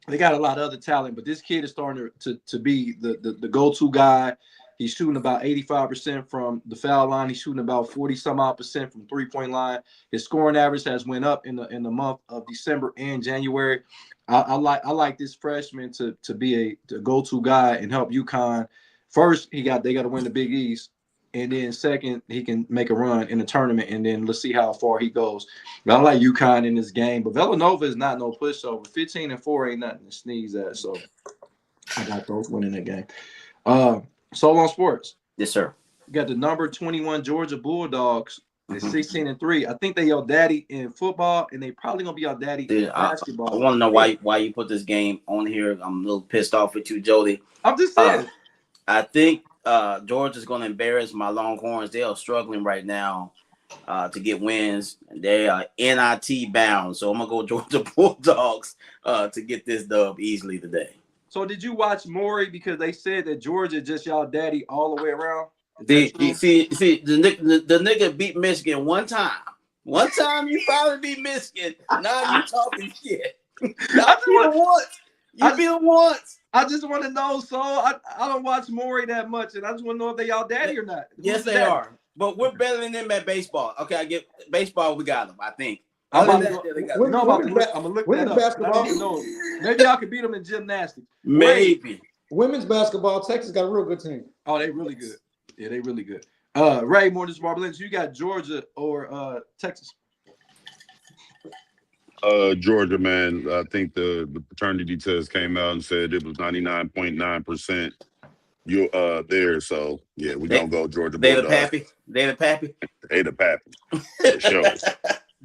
They got a lot of other talent, but this kid is starting to be the go-to guy. He's shooting about 85% from the foul line. He's shooting about 40-some-odd% from three-point line. His scoring average has went up in the month of December and January. I like this freshman to be the go-to guy and help UConn. First, they got to win the Big East, and then second, he can make a run in the tournament, and then let's see how far he goes. But I like UConn in this game, but Villanova is not no pushover. 15-4 ain't nothing to sneeze at, so I got those winning that game. Soul on Sports. Yes, sir. You got the number 21 Georgia Bulldogs at 16-3. I think they your daddy in football, and they probably gonna be your daddy in basketball. I want to know why you put this game on here. I'm a little pissed off with you, Jody. I'm just saying. I think Georgia's going to embarrass my Longhorns. They are struggling right now to get wins. They are NIT bound, so I'm gonna go Georgia Bulldogs to get this dub easily today. So did you watch Maury? Because they said that Georgia just y'all daddy all the way around. See, the nigga beat Michigan one time. One time you finally beat Michigan. Now you talking shit. You beat him once. I just want to know. So I don't watch Maury that much, and I just want to know if they y'all daddy or not. Yes, they are. But we're better than them at baseball. Okay, I get baseball. We got them. I think. I'm gonna look that up. Basketball. Maybe y'all could beat them in gymnastics. Maybe. Women's basketball, Texas got a real good team. Oh, they really good. Yeah, they really good. Ray Mortis Barbalins, you got Georgia or Texas? Georgia, man. I think the paternity test came out and said it was 99.9% you there. So yeah, we're gonna go Georgia. They the pappy. They the pappy. They the pappy. For sure.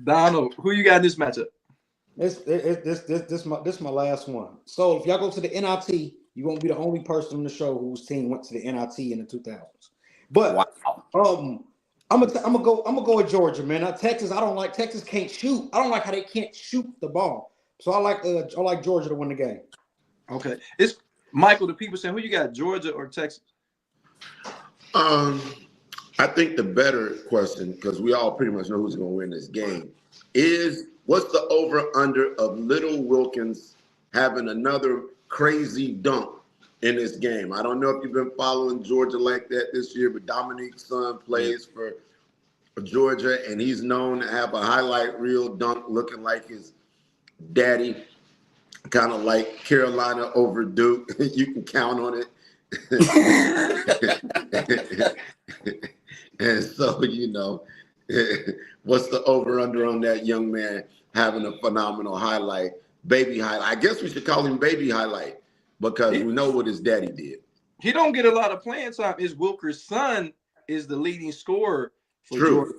Donald, who you got in this matchup? This my last one. So if y'all go to the NIT, you won't be the only person on the show whose team went to the NIT in the 2000s. But wow. I'm gonna go with Georgia, man. Texas, I don't like. Texas can't shoot. I don't like how they can't shoot the ball. So I like Georgia to win the game. Okay, it's Michael. The people saying, who you got, Georgia or Texas? I think the better question, because we all pretty much know who's going to win this game, is what's the over/under of Little Wilkins having another crazy dunk in this game? I don't know if you've been following Georgia like that this year, but Dominique's son plays for Georgia, and he's known to have a highlight reel dunk looking like his daddy, kind of like Carolina over Duke. You can count on it. And so, what's the over/under on that young man having a phenomenal highlight, baby highlight? I guess we should call him baby highlight because we know what his daddy did. He don't get a lot of playing time. His Wilker's son is the leading scorer for Georgia.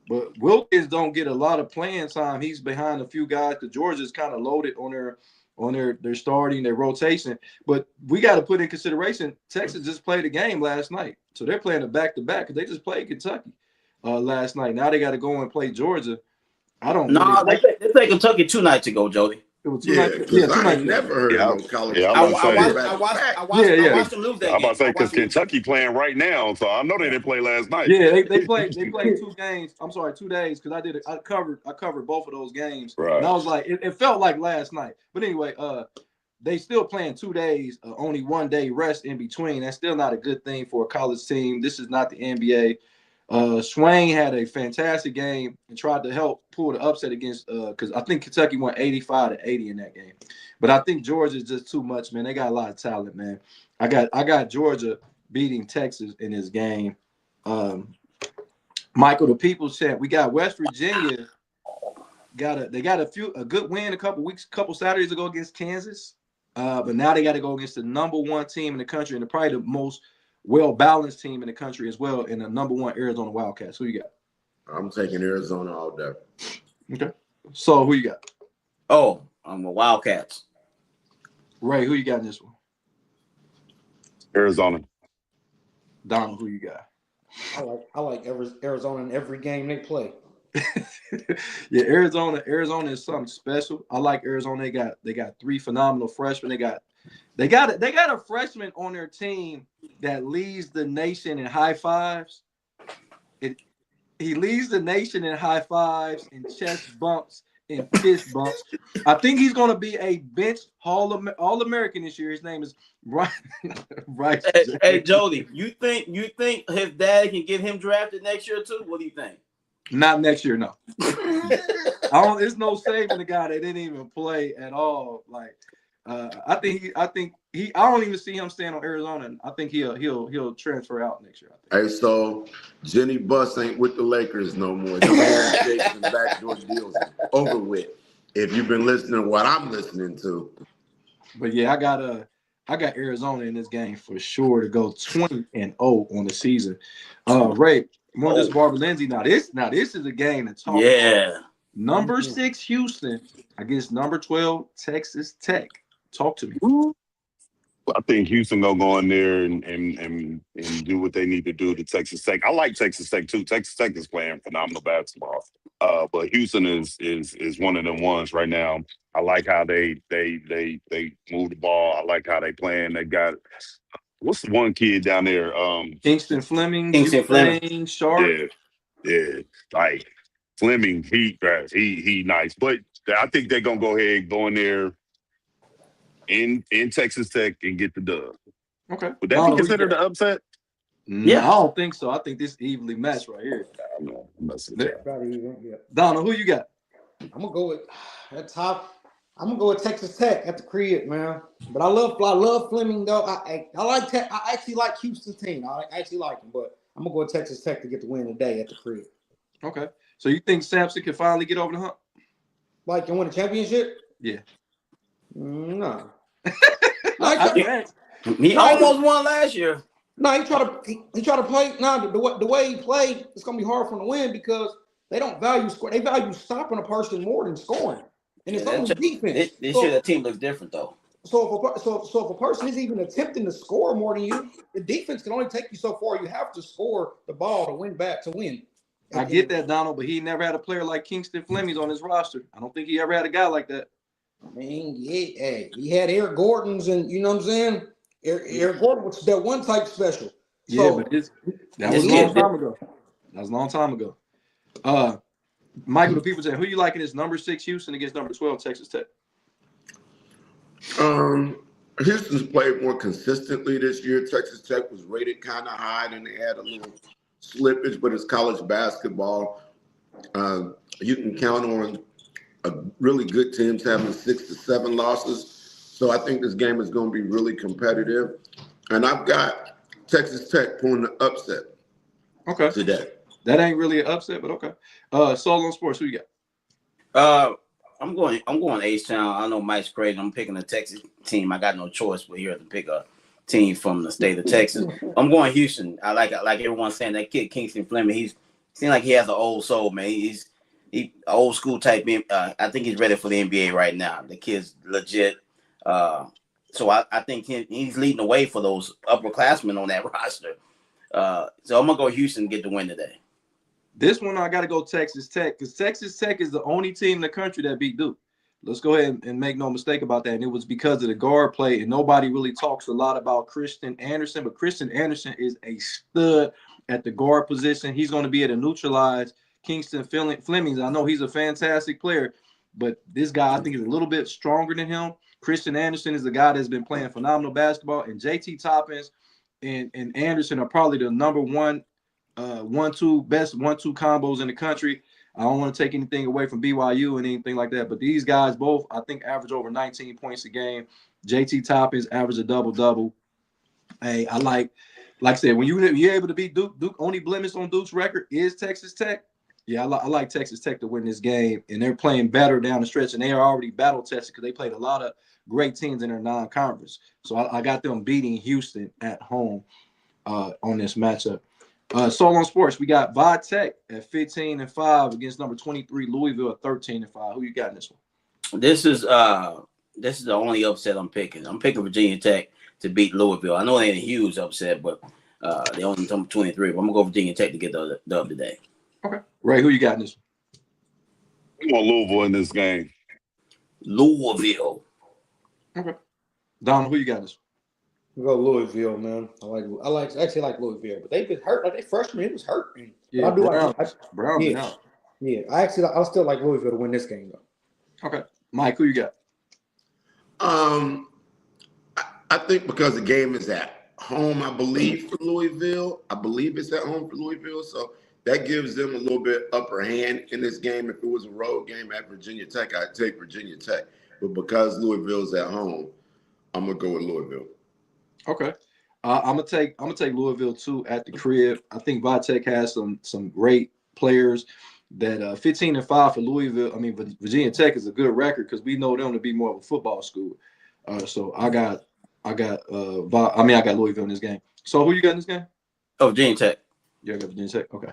But Wilkins don't get a lot of playing time. He's behind a few guys. The Georgia's kind of loaded on their starting, their rotation. But we got to put in consideration, Texas just played a game last night. So they're playing a back-to-back because they just played Kentucky. last night. Now they got to go and play Georgia. I don't. No, really they played Kentucky 2 nights ago, Jody. It was 2 Yeah, nights. because Yeah, 2 I nights. ain't never heard Yeah, of no college. yeah, I'm I, about to I say. watched Yeah. I watched them lose that I'm game. about to say because Kentucky playing right now, so I know they didn't play last night. Yeah, they played 2 games. I'm sorry, 2 days because I covered both of those games. Right. And I was like, it felt like last night. But anyway, they still playing 2 days, only 1 day rest in between. That's still not a good thing for a college team. This is not the NBA. Swain had a fantastic game and tried to help pull the upset against because I think Kentucky won 85-80 in that game. But I think Georgia is just too much, man. They got a lot of talent, man. I got Georgia beating Texas in this game. Michael, the people said we got West Virginia. They got a good win a couple Saturdays ago against Kansas. But now they got to go against the number 1 team in the country and probably the most well-balanced team in the country as well, in the number 1 Arizona Wildcats. Who you got? I'm taking Arizona all day. Okay. So who you got? Oh, I'm a Wildcats. Ray, who you got in this one? Arizona. Donald, who you got? I like Arizona in every game they play. Yeah, Arizona is something special. I like Arizona. They got 3 phenomenal freshmen. They got a freshman on their team that leads the nation in high fives. He leads the nation in high fives and chest bumps and fist bumps. I think he's going to be a bench All-American this year. His name is Bryce. Hey, Jody, you think his dad can get him drafted next year too? What do you think? Not next year, no. There's no saving the guy that didn't even play at all. Like, I don't even see him staying on Arizona. I think he'll transfer out next year. I think. Hey, so Jenny Buss ain't with the Lakers no more. The handshakes and backdoor deals is over with. If you've been listening to what I'm listening to. But yeah, I got Arizona in this game for sure to go 20-0 on the season. Ray, this Barbara Lindsay. Now this is a game to talk about. Number 6 Houston against number 12 Texas Tech. Talk to me. I think Houston gonna go in there and do what they need to do to Texas Tech. I like Texas Tech too. Texas Tech is playing phenomenal basketball. But Houston is one of them ones right now. I like how they move the ball. I like how they playing. They got what's the one kid down there? Kingston Fleming, Sharp. Yeah. Like Fleming, he nice. But I think they're gonna go ahead and go in there in Texas Tech and get the dub. Okay. Would that be considered an upset? Yeah, I don't think so. I think this evenly matched right here. I don't know. Donald, who you got? I'm gonna go with that top. I'm gonna go with Texas Tech at the crib, man. But I love Fleming though. I like Tech. I actually like Houston's team. I actually like him, but I'm gonna go with Texas Tech to get the win today at the crib. Okay. So you think Sampson can finally get over the hump? Like and win a championship? Yeah. No. He almost won last year. No, he try to play. No, the way he played, it's gonna be hard for him to win because they don't value score. They value stopping a person more than scoring, and it's only defense. This year, the team looks different though. So if a person is even attempting to score more than you, the defense can only take you so far. You have to score the ball to win. I get that, Donald, but he never had a player like Kingston Fleming on his roster. I don't think he ever had a guy like that. I mean, he had Eric Gordon's, and you know what I'm saying. Eric Gordon was that one type special. Yeah, but that was a long time ago. That was a long time ago. Michael, the people saying, who you liking is number 6 Houston against number 12 Texas Tech? Houston's played more consistently this year. Texas Tech was rated kind of high, and they had a little slippage, but it's college basketball. You can count on a really good teams having 6 to 7 losses. So I think this game is going to be really competitive. And I've got Texas Tech pulling the upset today. That ain't really an upset, but okay. Solo Sports, who you got? I'm going H-Town. I know Mike's crazy. I'm picking a Texas team. I got no choice but here to pick a team from the state of Texas. I'm going Houston. I like everyone saying that kid Kingston Fleming. He seems like he has an old soul, man. He's old school type. I think he's ready for the NBA right now. The kid's legit. So I think he's leading the way for those upperclassmen on that roster. So I'm gonna go Houston and get the win today. This one I got to go Texas Tech because Texas Tech is the only team in the country that beat Duke. Let's go ahead and make no mistake about that. And it was because of the guard play. And nobody really talks a lot about Christian Anderson, but Christian Anderson is a stud at the guard position. He's going to be able to neutralize Kingston Flemings. I know he's a fantastic player, but this guy I think is a little bit stronger than him. Christian Anderson is a guy that's been playing phenomenal basketball, and JT Toppins and Anderson are probably the number one, best 1-2 combos in the country. I don't want to take anything away from BYU and anything like that, but these guys both, I think, average over 19 points a game. JT Toppins average a double-double. Hey, I like I said, when you're able to beat Duke, Duke only blemish on Duke's record is Texas Tech. Yeah, I like Texas Tech to win this game, and they're playing better down the stretch, and they are already battle-tested because they played a lot of great teams in their non-conference. So I got them beating Houston at home on this matchup. Solo Sports, we got Vi Tech at 15-5 against number 23 Louisville at 13-5. Who you got in this one? This is the only upset I'm picking. I'm picking Virginia Tech to beat Louisville. I know they ain't a huge upset, but they only number 23. But I'm gonna go Virginia Tech to get the dub today. Okay, Ray, who you got in this I want Louisville in this game. Louisville. one? Okay, Donald, who you got in this one? Go Louisville, man. I actually like Louisville, but they've been hurt. Like they freshman, he was hurt. Yeah, I do Brown. yeah. Yeah, I still like Louisville to win this game though. Okay, Mike, who you got? I think because the game is at home, I believe for Louisville. I believe it's at home for Louisville, so that gives them a little bit upper hand in this game. If it was a road game at Virginia Tech, I'd take Virginia Tech. But because Louisville's at home, I'm gonna go with Louisville. Okay, I'm gonna take Louisville too at the crib. I think Vi Tech has some great players. That 15-5 for Louisville. I mean, Virginia Tech is a good record because we know them to be more of a football school. So I got Louisville in this game. So who you got in this game? Oh, Virginia Tech. Yeah, I got Virginia Tech. Okay.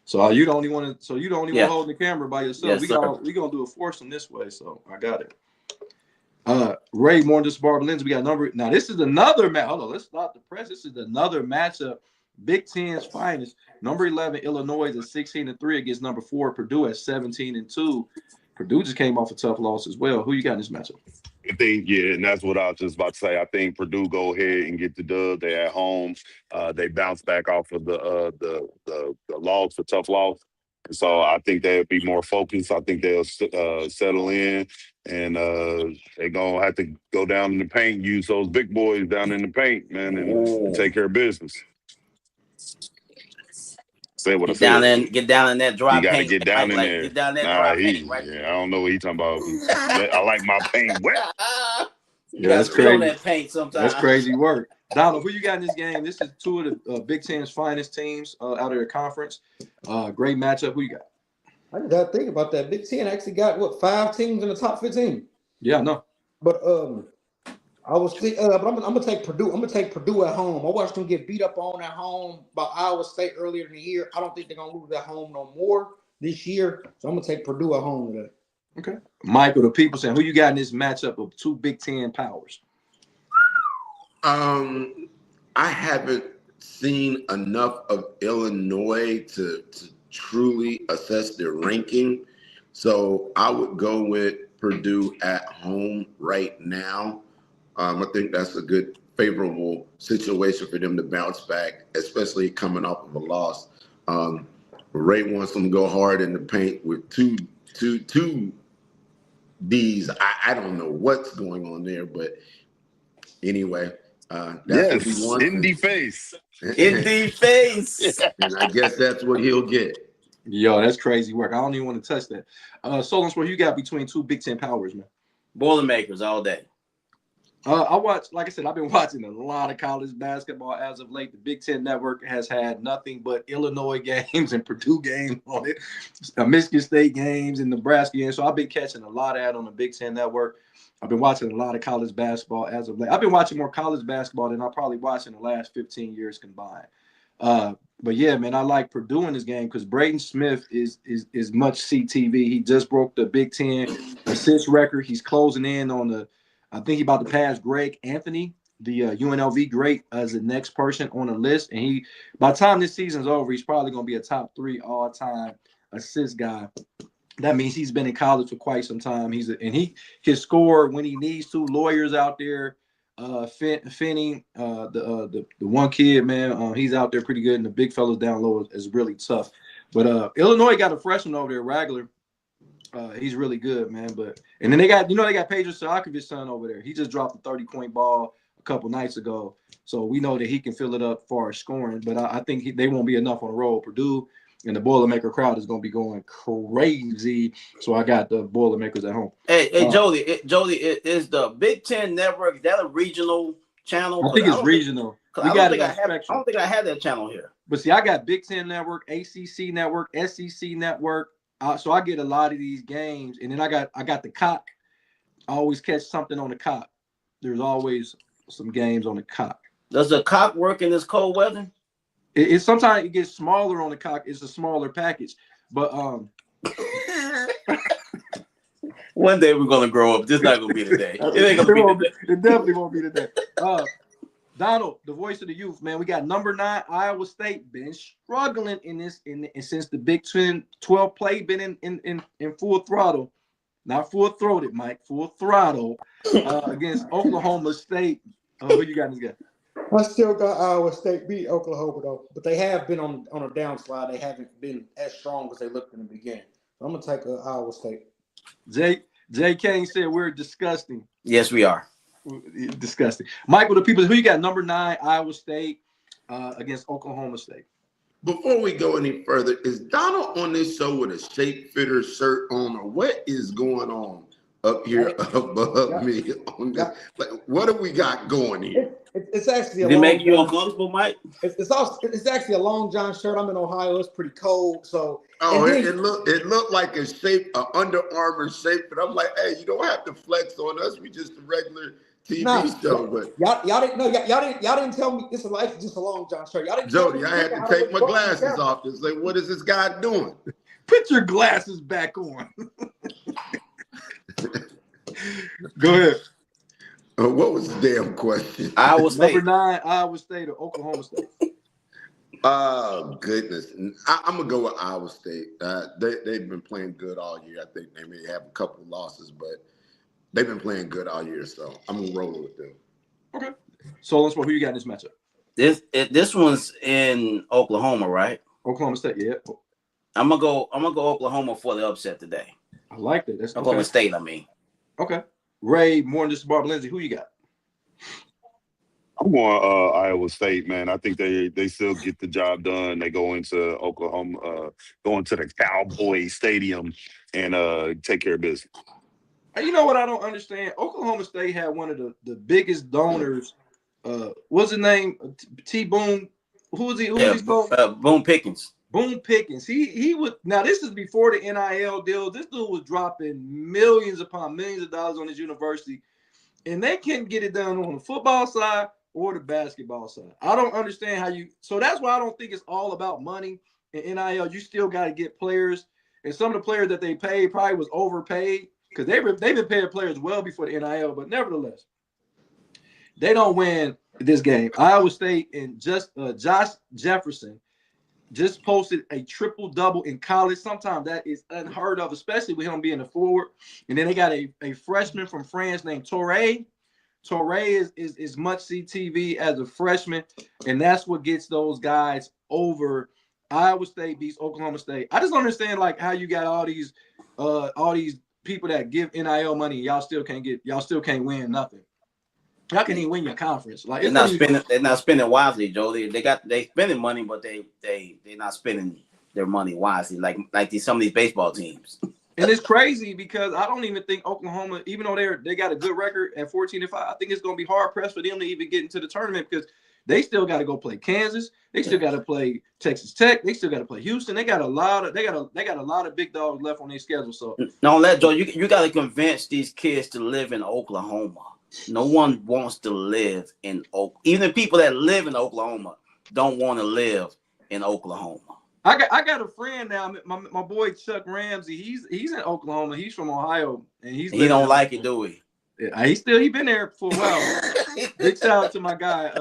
So you the only one. So you the only one holding the camera by yourself. Yes, we gonna do a foursome this way. So I got it. Ray Morris Barber-Lindsay. We got number. Now this is another match. Hold on, let's stop the press. This is another matchup. Big Ten's finest. Number 11 Illinois is at 16-3 against number 4 Purdue at 17-2. Purdue just came off a tough loss as well. Who you got in this matchup? I think, and that's what I was just about to say. I think Purdue go ahead and get the dub. They're at home. They bounce back off of the loss, the tough loss. And so I think they'll be more focused. I think they'll settle in, and they're going to have to go down in the paint, use those big boys down in the paint, man, and take care of business. Say what I said. Get down in that dry paint. You got to get down in there. Get down in that dry paint, right? Yeah, I don't know what he's talking about. I like my paint wet. Yeah, that's crazy. That paint sometimes. That's crazy work. Donald, who you got in this game? This is two of the Big Ten's finest teams out of their conference. Great matchup. Who you got? I just got to think about that. Big Ten actually got 5 teams in the top 15. Yeah, I know. But I was thinking, but I'm gonna take Purdue. I'm gonna take Purdue at home. I watched them get beat up on at home by Iowa State earlier in the year. I don't think they're gonna lose at home no more this year. So I'm gonna take Purdue at home today. Okay, Michael, the people saying, who you got in this matchup of two Big Ten powers? I haven't seen enough of Illinois to truly assess their ranking, so I would go with Purdue at home right now. I think that's a good, favorable situation for them to bounce back, especially coming off of a loss. Ray wants them to go hard in the paint with two Ds. I don't know what's going on there, but anyway, that's what he wants. In the face. In the face. And I guess that's what he'll get. Yo, that's crazy work. I don't even want to touch that. Solon, what you got between two Big Ten powers, man? Boilermakers all day. I watch, like I said, I've been watching a lot of college basketball as of late. The Big Ten Network has had nothing but Illinois games and Purdue games on it, Michigan State games and Nebraska games. So I've been catching a lot of that on the Big Ten Network. I've been watching a lot of college basketball as of late. I've been watching more college basketball than I've probably watched in the last 15 years combined. But yeah, man, I like Purdue in this game because Braden Smith is much CTV. He just broke the Big Ten assist record. He's closing in on I think he's about to pass Greg Anthony the UNLV great as the next person on the list. And by the time this season's over, he's probably going to be a top 3 all-time assist guy. That means he's been in college for quite some time. And he can score when he needs to. Lawyers out there, Finney, the one kid, man, he's out there pretty good. And the big fellas down low is really tough. But Illinois got a freshman over there, Ragler. He's really good, man. And then they got Pedro Stojakovic's son over there. He just dropped a 30-point ball a couple nights ago. So we know that he can fill it up for our scoring. But I think they won't be enough on the road. Purdue and the Boilermaker crowd is going to be going crazy. So I got the Boilermakers at home. Hey, Jody, is the Big Ten Network, is that a regional channel? I think it's regional. I don't think I have that channel here. But see, I got Big Ten Network, ACC Network, SEC Network. So I get a lot of these games. And then I got the Cock. I always catch something on the Cock. There's always some games on the Cock. Does the Cock work in this cold weather? It's sometimes it gets smaller on the Cock. It's a smaller package, but one day we're gonna grow up. This is not gonna be the day. It ain't gonna be the day. It definitely won't be the day. Donald, the voice of the youth, man. We got number 9 Iowa State been struggling since the Big 12 play been in full throttle, not full throated, Mike, full throttle against Oklahoma State. Who you got in this guy? I still got Iowa State beat Oklahoma though, but they have been on a downslide. They haven't been as strong as they looked in the beginning. So I'm gonna take Iowa State. Jay Kane said we're disgusting. Yes, we are. Disgusting. Michael, the people who you got number 9 Iowa State against Oklahoma State. Before we go any further, is Donald on this show with a shape fitter shirt on, or what is going on up here above me? Like, what have we got going here? It's actually. Did it make you uncomfortable, Mike? It's actually a long john shirt. I'm in Ohio. It's pretty cold, so. Oh, it looked like a shape, an Under Armour shape, but I'm like, hey, you don't have to flex on us. We just a regular TV show. But y'all didn't tell me this is like just a long john shirt. Y'all didn't. Jody, I had to take my glasses off to say, what is this guy doing? Put your glasses back on. Go ahead. What was the damn question? Iowa State. Number 9 Iowa State or Oklahoma State. Oh, goodness. I'm going to go with Iowa State. They've been playing good all year. I think they may have a couple of losses, but they've been playing good all year, so I'm going to roll with them. Okay. So let's who you got in this matchup? This one's in Oklahoma, right? Oklahoma State, yeah. I'm gonna go Oklahoma for the upset today. I like that. That's Oklahoma State, I mean. Okay. Ray, more than just Barb Lindsay, who you got? I'm going Iowa State, man. I think they still get the job done. They go into Oklahoma, go into the Cowboy Stadium and take care of business. You know what I don't understand? Oklahoma State had one of the biggest donors. What's his name? T. Boone. Who was he? Who was he called? Boone Pickens. Boone Pickens. He was. Now this is before the NIL deal. This dude was dropping millions upon millions of dollars on his university, and they couldn't get it done on the football side or the basketball side. I don't understand how you. So that's why I don't think it's all about money in NIL. You still got to get players, and some of the players that they paid probably was overpaid because they've been paying players well before the NIL. But nevertheless, they don't win this game. Iowa State and Josh Jefferson just posted a triple-double in college. Sometimes that is unheard of, especially with him being a forward. And then they got a freshman from France named Torre. Torre is much CTV as a freshman, and that's what gets those guys over. Iowa State beats Oklahoma State. I just don't understand like how you got all these people that give NIL money. Y'all still can't win nothing. How can he win your conference? Like they're not spending wisely, Joe. They spending money, but they're not spending their money wisely, like some of these baseball teams. And it's crazy because I don't even think Oklahoma, even though they got a good record at 14-5, I think it's going to be hard pressed for them to even get into the tournament because they still got to go play Kansas. They still got to play Texas Tech. They still got to play Houston. They got a lot of big dogs left on their schedule. So no, Joe, you got to convince these kids to live in Oklahoma. No one wants to live in Oklahoma. Even the people that live in Oklahoma don't want to live in Oklahoma. I got a friend now, my boy Chuck Ramsey. He's in Oklahoma. He's from Ohio, and he don't like it, do we? He been there for a while. Big shout out to my guy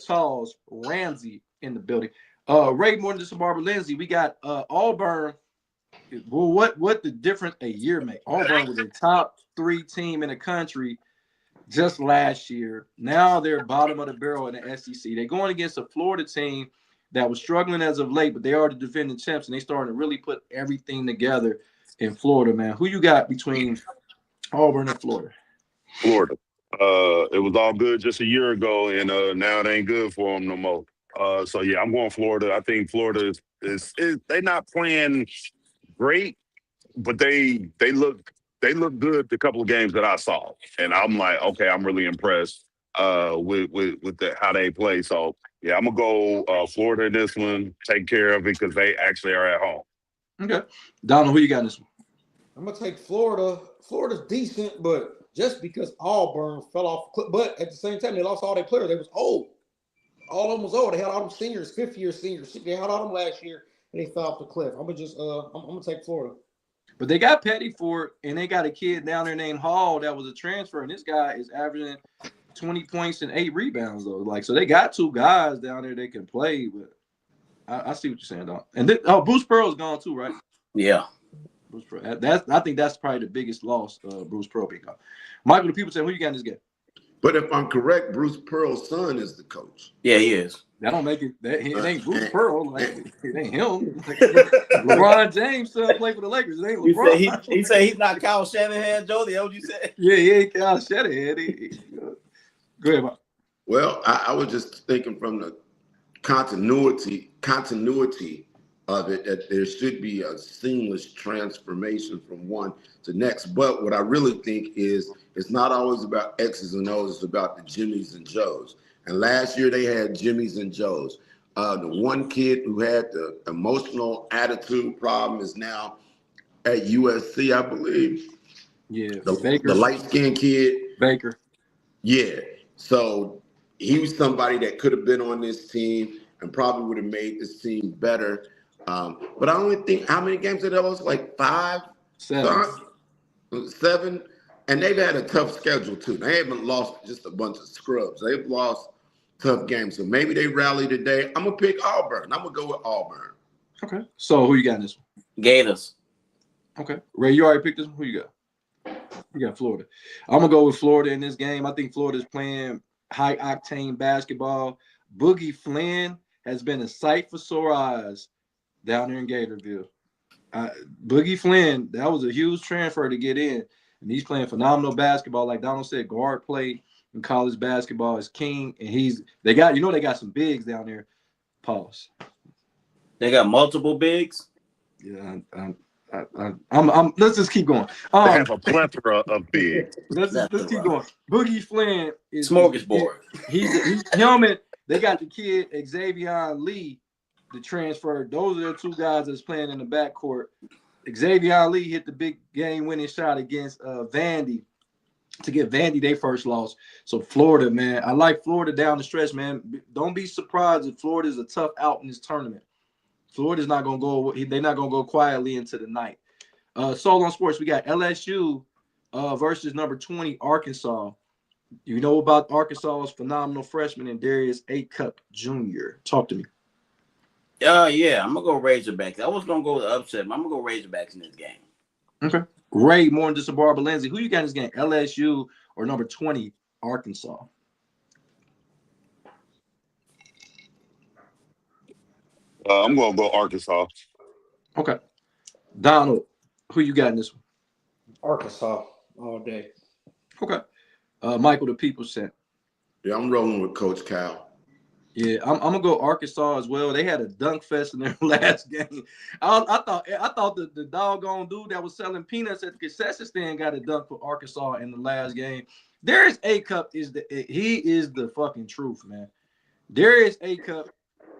Charles Ramsey in the building. Ray, more than just a Barbara Lindsay. We got Auburn. Well, what the difference a year make? Auburn was a top 3 team in the country just last year. Now they're bottom of the barrel in the SEC. They're going against a Florida team that was struggling as of late, but they are the defending champs, and they starting to really put everything together in Florida, man. Who you got between Auburn and Florida? Florida. It was all good just a year ago, and now it ain't good for them no more. So yeah, I'm going Florida. I think Florida is they're not playing great, but they look good the couple of games that I saw, and I'm like, okay, I'm really impressed with how they play. So yeah, I'm gonna go Florida in this one. Take care of it because they actually are at home. Okay, Donald, who you got in this one? I'm gonna take Florida. Florida's decent, but just because Auburn fell off, but at the same time they lost all their players. They was old. All of them was old. They had all them seniors, 5th-year seniors. They had all them last year, and they fell off the cliff. I'm gonna take Florida. But they got Petty for it, and they got a kid down there named Hall that was a transfer, and this guy is averaging 20 points and 8 rebounds though. Like, so they got 2 guys down there they can play. But I see what you're saying, Don. And Bruce Pearl's gone too, right? Yeah. Bruce Pearl. I think that's probably the biggest loss. Bruce Pearl being gone. Michael, the people saying, who you got in this game? But if I'm correct, Bruce Pearl's son is the coach. Yeah, he is. That don't make it. It ain't Bruce Pearl. Like, it ain't him. Like, LeBron James son play for the Lakers. It ain't LeBron. He said he's not Kyle Shanahan, Joe. That's what you said. Yeah, he ain't Kyle Shanahan. Go ahead, Mike. Well, I was just thinking from the continuity of it that there should be a seamless transformation from one to next. But what I really think is it's not always about X's and O's, it's about the Jimmys and Joes. And last year they had Jimmys and Joes. The one kid who had the emotional attitude problem is now at USC, I believe. Yeah, the light-skinned kid. Baker. Yeah. So he was somebody that could have been on this team and probably would have made this team better. But I only think, how many games did they lost? Like 5? 7. And they've had a tough schedule too. They haven't lost just a bunch of scrubs. They've lost tough games. So maybe they rally today. I'm going to pick Auburn. I'm going to go with Auburn. Okay. So who you got in this one? Gators. Okay. Ray, you already picked this one? Who you got? You got Florida. I'm going to go with Florida in this game. I think Florida's playing high-octane basketball. Boogie Flynn has been a sight for sore eyes down there in Gatorville. Boogie Flynn, that was a huge transfer to get in. And he's playing phenomenal basketball. Like Donald said, guard play in college basketball is king. And they got some bigs down there. Pause. They got multiple bigs? Yeah, let's just keep going. They have a plethora of bigs. Let's keep going. Boogie Flynn is smorgasbord. He's helmet. They got the kid Xavier Lee, the transfer. Those are the 2 guys that's playing in the backcourt. Xavier Lee hit the big game-winning shot against Vandy to get Vandy their first loss. So Florida, man, I like Florida down the stretch, man. Don't be surprised if Florida is a tough out in this tournament. Florida's not gonna go. They're not gonna go quietly into the night. Soul on Sports, we got LSU versus number 20 Arkansas. You know about Arkansas's phenomenal freshman and Darius A-Cup Jr. Talk to me. Yeah, I'm gonna go Razorbacks. I was gonna go with the upset, but I'm gonna go Razorbacks in this game. Okay. Ray, more than just a Barbara Lindsay. Who you got in this game? LSU or number 20 Arkansas? I'm gonna go Arkansas. Okay. Donald, who you got in this one? Arkansas all day. Okay. Michael, the people sent. Yeah, I'm rolling with Coach Cal. Yeah, I'm gonna go Arkansas as well. They had a dunk fest in their last game. I thought the doggone dude that was selling peanuts at the concession stand got a dunk for Arkansas in the last game. Darius A-Cup is the fucking truth, man. Darius A-Cup.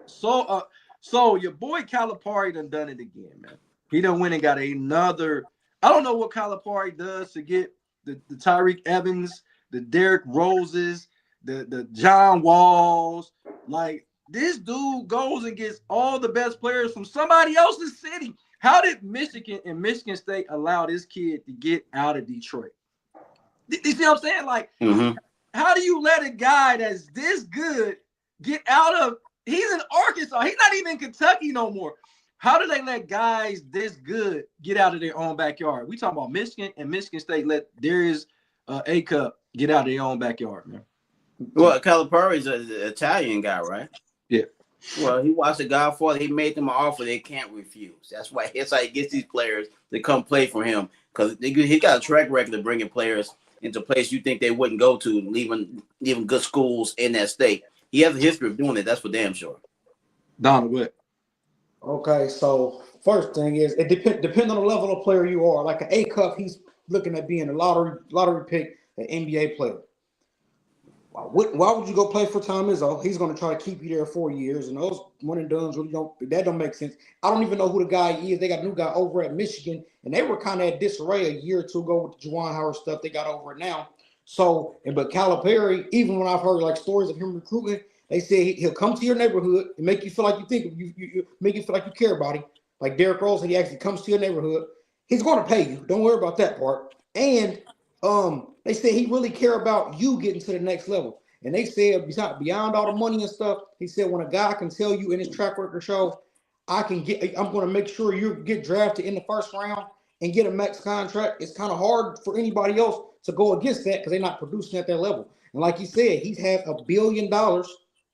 So your boy Calipari done it again, man. He done went and got another. I don't know what Calipari does to get the Tyreek Evans, the Derrick Roses, the John Walls. Like, this dude goes and gets all the best players from somebody else's city. How did Michigan and Michigan State allow this kid to get out of Detroit? You see what I'm saying? Like, how do you let a guy that's this good get out of? He's in Arkansas. He's not even in Kentucky no more. How do they let guys this good get out of their own backyard? We talking about Michigan, and Michigan State let Darius A-Cup get out of their own backyard, man. Well, Calipari's an Italian guy, right? Yeah. Well, he watched the Godfather. He made them an offer they can't refuse. That's how he gets these players to come play for him, because he got a track record of bringing players into a place you think they wouldn't go to, leaving good schools in that state. He has a history of doing it. That's for damn sure. Donald, what? Okay, so first thing is it depends on the level of player you are. Like an A-Cup, he's looking at being a lottery pick, an NBA player. Why would you go play for Tom Izzo? He's going to try to keep you there 4 years, and those one and dones really don't make sense. I don't even know who the guy is. They got a new guy over at Michigan, and they were kind of at disarray a year or two ago with the Juwan Howard stuff. They got over it now. So, but Calipari, even when I've heard like stories of him recruiting, they say he'll come to your neighborhood and make you feel like you think you make you feel like you care about him. Like Derrick Rose said, he actually comes to your neighborhood. He's going to pay you. Don't worry about that part. And they say he really care about you getting to the next level. And they said beyond all the money and stuff, he said when a guy can tell you in his track record shows, I'm going to make sure you get drafted in the first round and get a max contract. It's kind of hard for anybody else to go against that because they're not producing at that level. And like he said, he's had $1 billion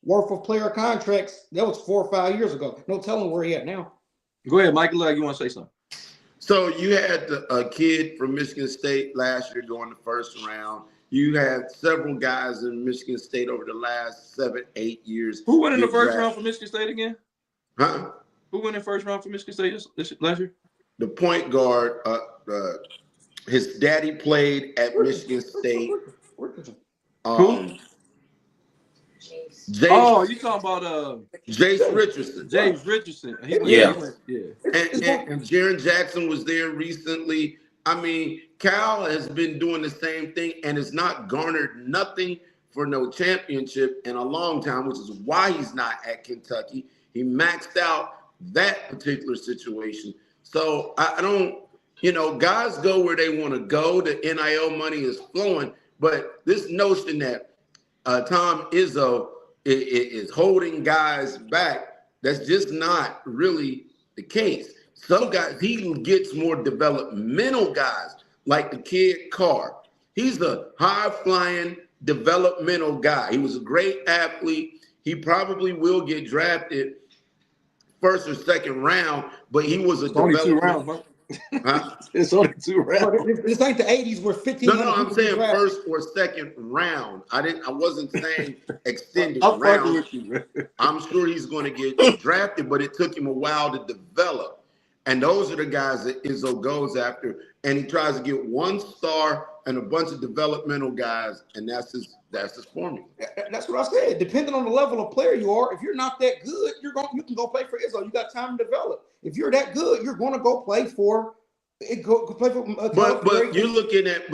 worth of player contracts. That was 4 or 5 years ago. No telling where he at now. Go ahead, Michael. You want to say something? So you had a kid from Michigan State last year going the first round. You had several guys in Michigan State over the last 7-8 years. Who went in the first round for Michigan State again? Huh? Who went in the first round for Michigan State last year? The point guard, his daddy played at Michigan State. Who? Jace, oh, you talking about Jace Richardson. James Richardson. And Jaren Jackson was there recently. I mean, Cal has been doing the same thing and has not garnered nothing for no championship in a long time, which is why he's not at Kentucky. He maxed out that particular situation. So I don't, guys go where they want to go. The NIL money is flowing. But this notion that Tom Izzo is holding guys back, that's just not really the case. Some guys, he gets more developmental guys, like the kid Carr. He's a high-flying developmental guy. He was a great athlete. He probably will get drafted first or second round, but he was a developmental. Only 2 rounds, bro. Huh? It's only 2 rounds. This ain't the 80s where 1,500. No, I'm saying first or second round. I wasn't saying extended I'm round. with you, man. I'm sure he's going to get drafted, but it took him a while to develop. And those are the guys that Izzo goes after. And he tries to get 1 star and a bunch of developmental guys, and that's his formula. That's what I said. Depending on the level of player you are, if you're not that good, you can go play for Izzo. You got time to develop. If you're that good, you're going to go play for it. Go play for. But you're looking at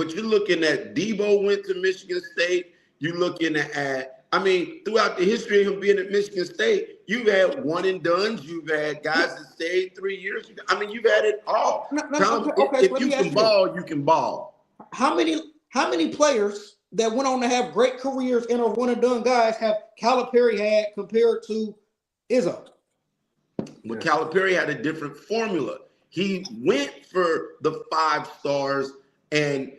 Debo went to Michigan State. You're looking at. I mean, throughout the history of him being at Michigan State, you've had one and dones. You've had guys that stayed 3 years. I mean, you've had it all. If you can ball, you can ball. How many players that went on to have great careers and are one and done guys have Calipari had compared to Izzo? Well, Calipari had a different formula. He went for the 5 stars and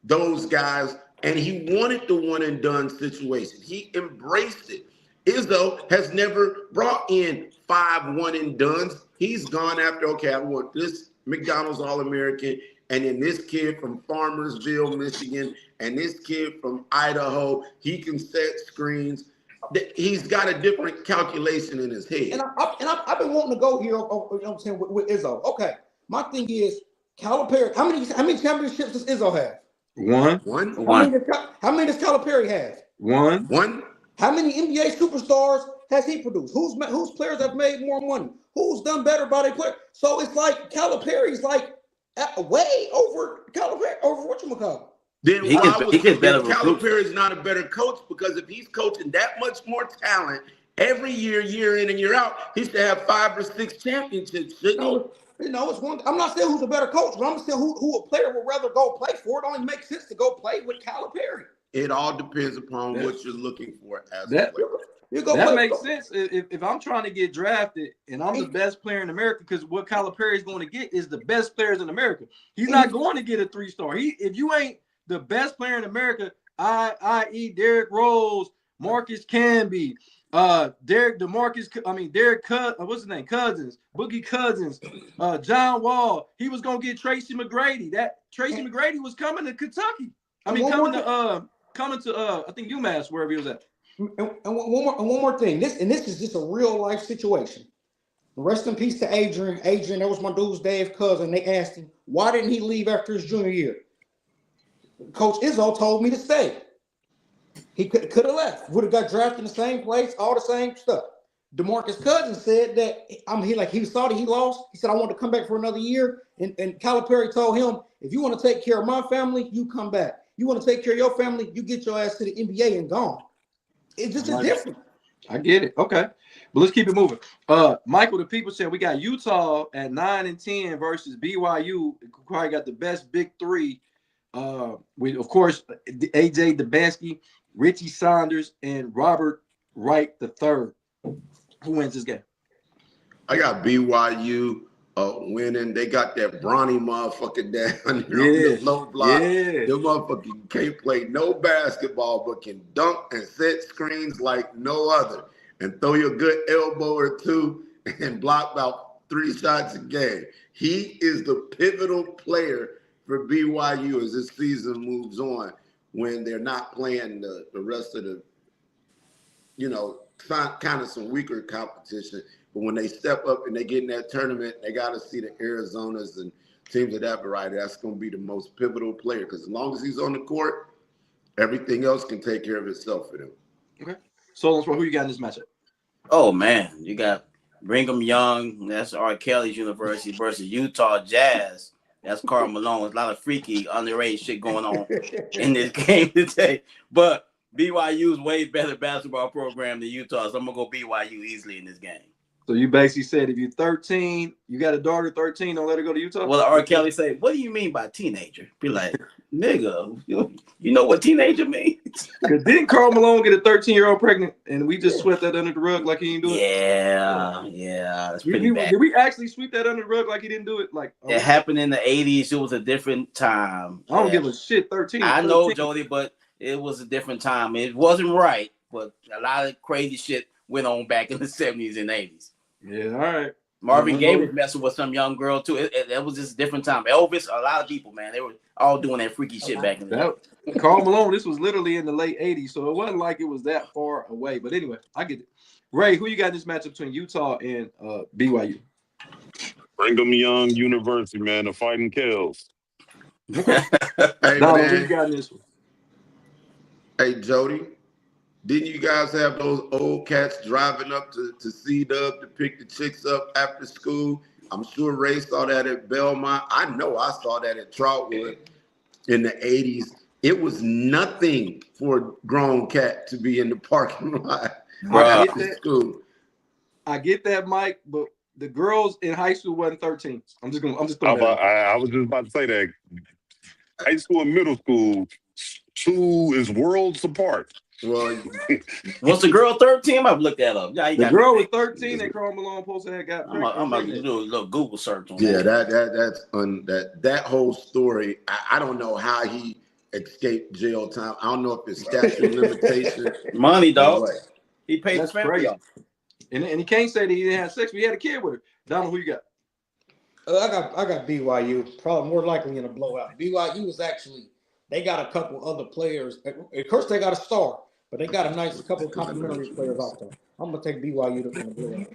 those guys. And he wanted the one and done situation. He embraced it. Izzo has never brought in 5 one and dones. He's gone after, okay, I want this McDonald's All-American, and then this kid from Farmersville, Michigan, and this kid from Idaho. He can set screens. He's got a different calculation in his head. And I've been wanting to go here, you know what I'm saying, with Izzo. Okay, my thing is, Calipari, how many championships does Izzo have? One. How many does Calipari have? One. How many NBA superstars has he produced? Whose players have made more money? Who's done better by their player? So it's like Calipari's like way over Calipari over whatchamacallit. Then he gets better. Calipari is not a better coach, because if he's coaching that much more talent every year in and year out, he should have 5 or 6 championships. You know, it's one. I'm not saying who's a better coach, but I'm saying who a player would rather go play for. It only makes sense to go play with Calipari. It all depends upon what you're looking for as that, a player. That makes sense. If I'm trying to get drafted and I'm the best player in America, because what Calipari is going to get is the best players in America. He's not going to get a 3-star. If you ain't the best player in America, i.e. Derrick Rose, Marcus Camby, Derek what's his name? Cousins, Boogie Cousins, John Wall. He was gonna get Tracy McGrady. That Tracy McGrady was coming to Kentucky. I think UMass, wherever he was at. And one more thing. This is just a real life situation. Rest in peace to Adrian. Adrian, that was my dude's Dave cousin. They asked him, why didn't he leave after his junior year? Coach Izzo told me to stay. He could have left. Would have got drafted in the same place, all the same stuff. DeMarcus Cousins said that he saw that he lost. He said, I want to come back for another year. And Calipari told him, if you want to take care of my family, you come back. You want to take care of your family, you get your ass to the NBA and gone. It's just different. I get it. Okay. But let's keep it moving. Michael, the people said we got Utah at 9 and 10 versus BYU. Probably got the best big three. With, of course, AJ Debansky, Richie Saunders, and Robert Wright III. Who wins this game? I got BYU winning. They got that brawny motherfucker down there on the low block. Yeah. Them motherfucker can't play no basketball, but can dunk and set screens like no other. And throw you a good elbow or two and block about 3 shots a game. He is the pivotal player for BYU as this season moves on when they're not playing the rest of the, kind of some weaker competition. But when they step up and they get in that tournament, they got to see the Arizonas and teams of that variety. That's going to be the most pivotal player because as long as he's on the court, everything else can take care of itself for them. Okay. So, who you got in this matchup? Oh, man. You got Brigham Young. That's R. Kelly's University versus Utah Jazz. That's Karl Malone. There's a lot of freaky, underrated shit going on in this game today. But BYU's way better basketball program than Utah, so I'm going to go BYU easily in this game. So you basically said if you're 13, you got a daughter 13, don't let her go to Utah? Well, R. Kelly say, what do you mean by teenager? Be like, nigga, you know what teenager means? Didn't Karl Malone get a 13-year-old pregnant and we just swept that under the rug like he didn't do it? Yeah. That's pretty bad. Did we actually sweep that under the rug like he didn't do it? It happened in the 80s. It was a different time. I don't give a shit, 13. I know, Jody, but it was a different time. It wasn't right, but a lot of crazy shit went on back in the 70s and 80s. Yeah, all right. Marvin Gaye was messing with some young girl, too. It was just a different time. Elvis, a lot of people, man, they were all doing that freaky shit back in the day. Karl Malone, this was literally in the late 80s, so it wasn't like it was that far away. But anyway, I get it. Ray, who you got in this matchup between Utah and BYU? Brigham Young University, man, the Fighting Kells. Hey, Donald, who you got in this one? Hey, Jody, didn't you guys have those old cats driving up to C-Dub to pick the chicks up after school? I'm sure Ray saw that at Belmont. I know I saw that at Troutwood in the 80s. It was nothing for a grown cat to be in the parking lot after school. I get that, Mike, but the girls in high school wasn't 13. I'm just throwing that out. I was just about to say that. High school and middle school, 2 is worlds apart. Well, was the girl 13? I've looked that up. Yeah, the girl was 13 that Karl Malone posted had got. I'm about to do a little Google search on that. That whole story. I don't know how he escaped jail time. I don't know if it's statute of limitation. Money, dog. He paid his family off. And he can't say that he didn't have sex, but he had a kid with her. Donald, who you got? I got BYU. Probably more likely in a blowout. BYU is actually, they got a couple other players. Of course, they got a star, but they got a nice couple of complimentary players out there. I'm gonna take BYU to win the blowout.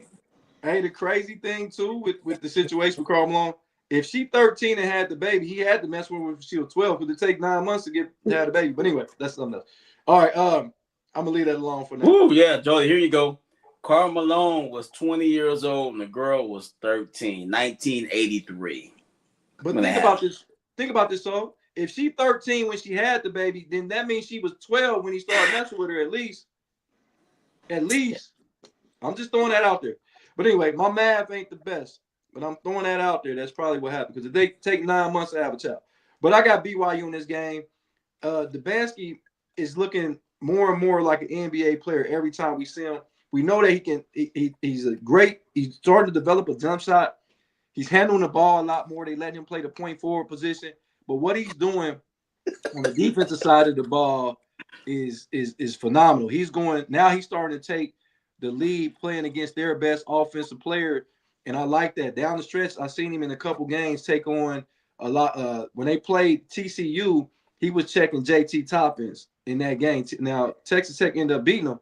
Hey, the crazy thing too with the situation with Karl Malone, if she 13 and had the baby, he had to mess with her if she was 12 because it take 9 months to have the baby. But anyway, that's something else. All right, I'm gonna leave that alone for now. Ooh, yeah, Joey, here you go. Karl Malone was 20 years old and the girl was 13, 1983. But think about this, so if she 13 when she had the baby, then that means she was 12 when he started messing with her at least. I'm just throwing that out there. But anyway, my math ain't the best. but I'm throwing that out there. That's probably what happened because they take 9 months to have a child. But I got BYU in this game. Dubansky is looking more and more like an NBA player every time we see him. We know that he can. He's a great. He's starting to develop a jump shot. He's handling the ball a lot more. They let him play the point forward position. But what he's doing on the defensive side of the ball is phenomenal. He's going now. He's starting to take the lead, playing against their best offensive player, and I like that. Down the stretch, I've seen him in a couple games take on a lot. When they played TCU, he was checking JT Toppins in that game. Now Texas Tech ended up beating him,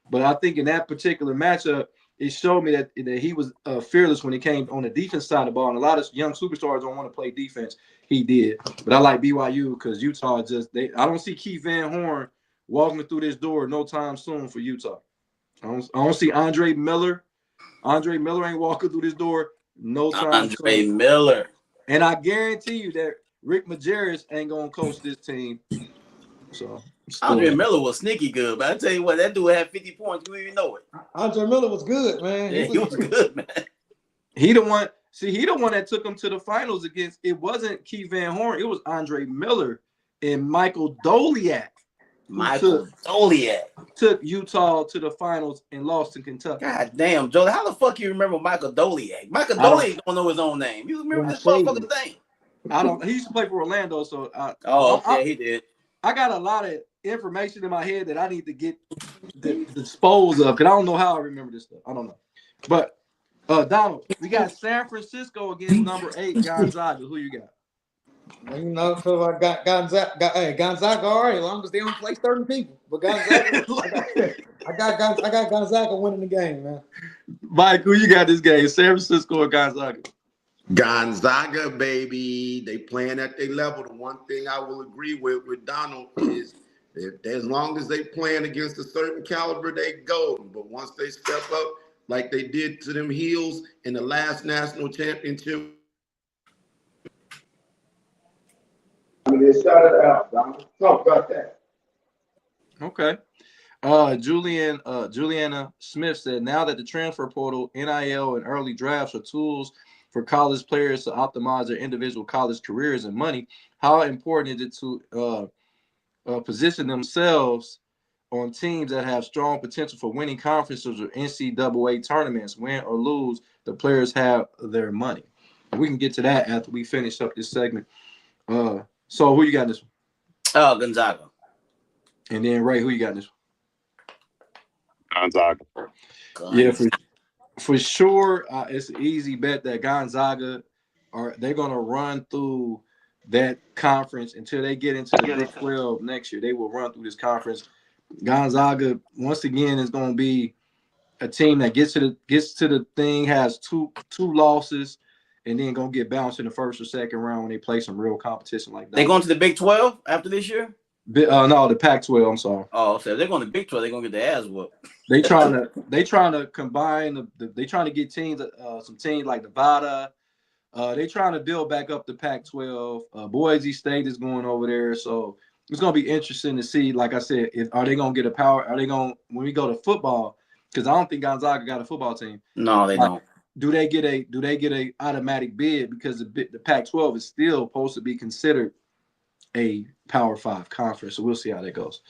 but I think in that particular matchup, it showed me that he was fearless when he came on the defense side of the ball. And a lot of young superstars don't want to play defense. He did, but I like BYU because Utah I don't see Keith Van Horn walking through this door no time soon for Utah. I don't see Andre Miller. Andre Miller ain't walking through this door no time Andre soon. Miller. And I guarantee you that Rick Majerus ain't gonna coach this team. So Andre Miller was sneaky good, but I tell you what, that dude had 50 points. You didn't even know it. Andre Miller was good, man. Yeah, he was good, man. He the one. See, he the one that took him to the finals against. It wasn't Keith Van Horn. It was Andre Miller and Michael Doliak. Michael Doliak took Utah to the finals and lost to Kentucky. God damn, Joe, how the fuck you remember Michael Doliak? Michael Doliak don't know his own name. You remember this motherfucker's name? I don't. He used to play for Orlando, so he did. I got a lot of information in my head that I need to get disposed of because I don't know how I remember this stuff. I don't know. But Donald, we got San Francisco against number 8 Gonzaga. Who you got? You know, so I got Gonzaga. Gonzaga, all right, as long as they don't play certain people. But Gonzaga, I got Gonzaga winning the game, man. Mike, who you got this game? San Francisco or Gonzaga? Gonzaga, baby. They playing at their level. The one thing I will agree with Donald is as long as they playing against a certain caliber, they golden. But once they step up like they did to them Heels in the last national championship. Shout it out, Donald. Talk about that. Okay. Juliana Smith said, now that the transfer portal, NIL, and early drafts are tools for college players to optimize their individual college careers and money, how important is it to position themselves on teams that have strong potential for winning conferences or NCAA tournaments? Win or lose, the players have their money. And we can get to that after we finish up this segment. So who you got in this one? Gonzaga. And then Ray, who you got in this one? Gonzaga. Yeah, for sure. It's an easy bet that Gonzaga they're gonna run through that conference until they get into the Big 12 next year. They will run through this conference. Gonzaga once again is gonna be a team that gets to the thing, has two losses, and then gonna get bounced in the first or second round when they play some real competition like that. They going to the Big 12 after this year? No, the Pac-12. I'm sorry. Oh, so if they're going to the Big 12, they're gonna get their ass whooped. They trying to combine they trying to get teams, some teams like Nevada. They trying to build back up the Pac-12. Boise State is going over there, so it's gonna be interesting to see. Like I said, are they gonna get a power? Are they gonna when we go to football? Because I don't think Gonzaga got a football team. No, they don't. Do they get a automatic bid because the Pac-12 is still supposed to be considered a Power 5 conference? So we'll see how that goes.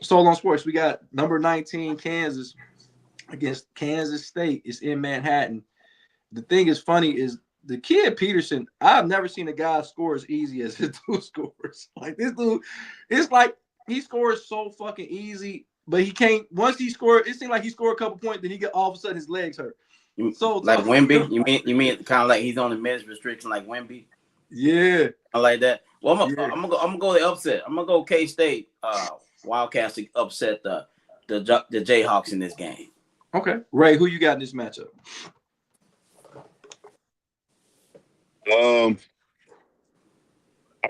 Soul on Sports, we got number 19 Kansas against Kansas State. It's in Manhattan. The thing is funny is the kid Peterson, I've never seen a guy score as easy as this dude scores. Like this dude, it's like he scores so fucking easy, but he can't. Once he scored, it seemed like he scored a couple points, then he get all of a sudden his legs hurt. So like Wemby, you mean kind of like he's on the minutes restriction like Wemby? Yeah, I like that. Well, I'm gonna go the upset. I'm gonna go K-State Wildcats to upset the Jayhawks in this game. Okay, Ray, who you got in this matchup? I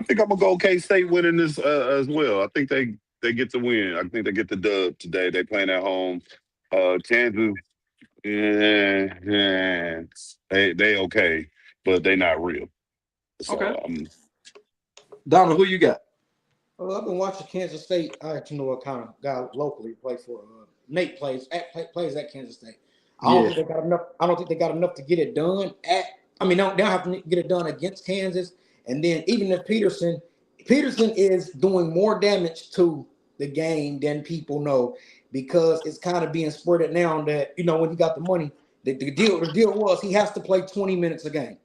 think I'm gonna go K-State winning this as well. I think they get the win. I think they get the dub today. They playing at home. Kansas, they okay, but they not real. So, okay. Donald, who you got? Well, I've been watching Kansas State. I actually know what kind of guy locally play for. Nate plays at Kansas State. I don't think they got enough. I don't think they got enough to get it done they don't have to get it done against Kansas. And then even if Peterson is doing more damage to the game than people know, because it's kind of being spread now that, when he got the money, the deal was he has to play 20 minutes a game.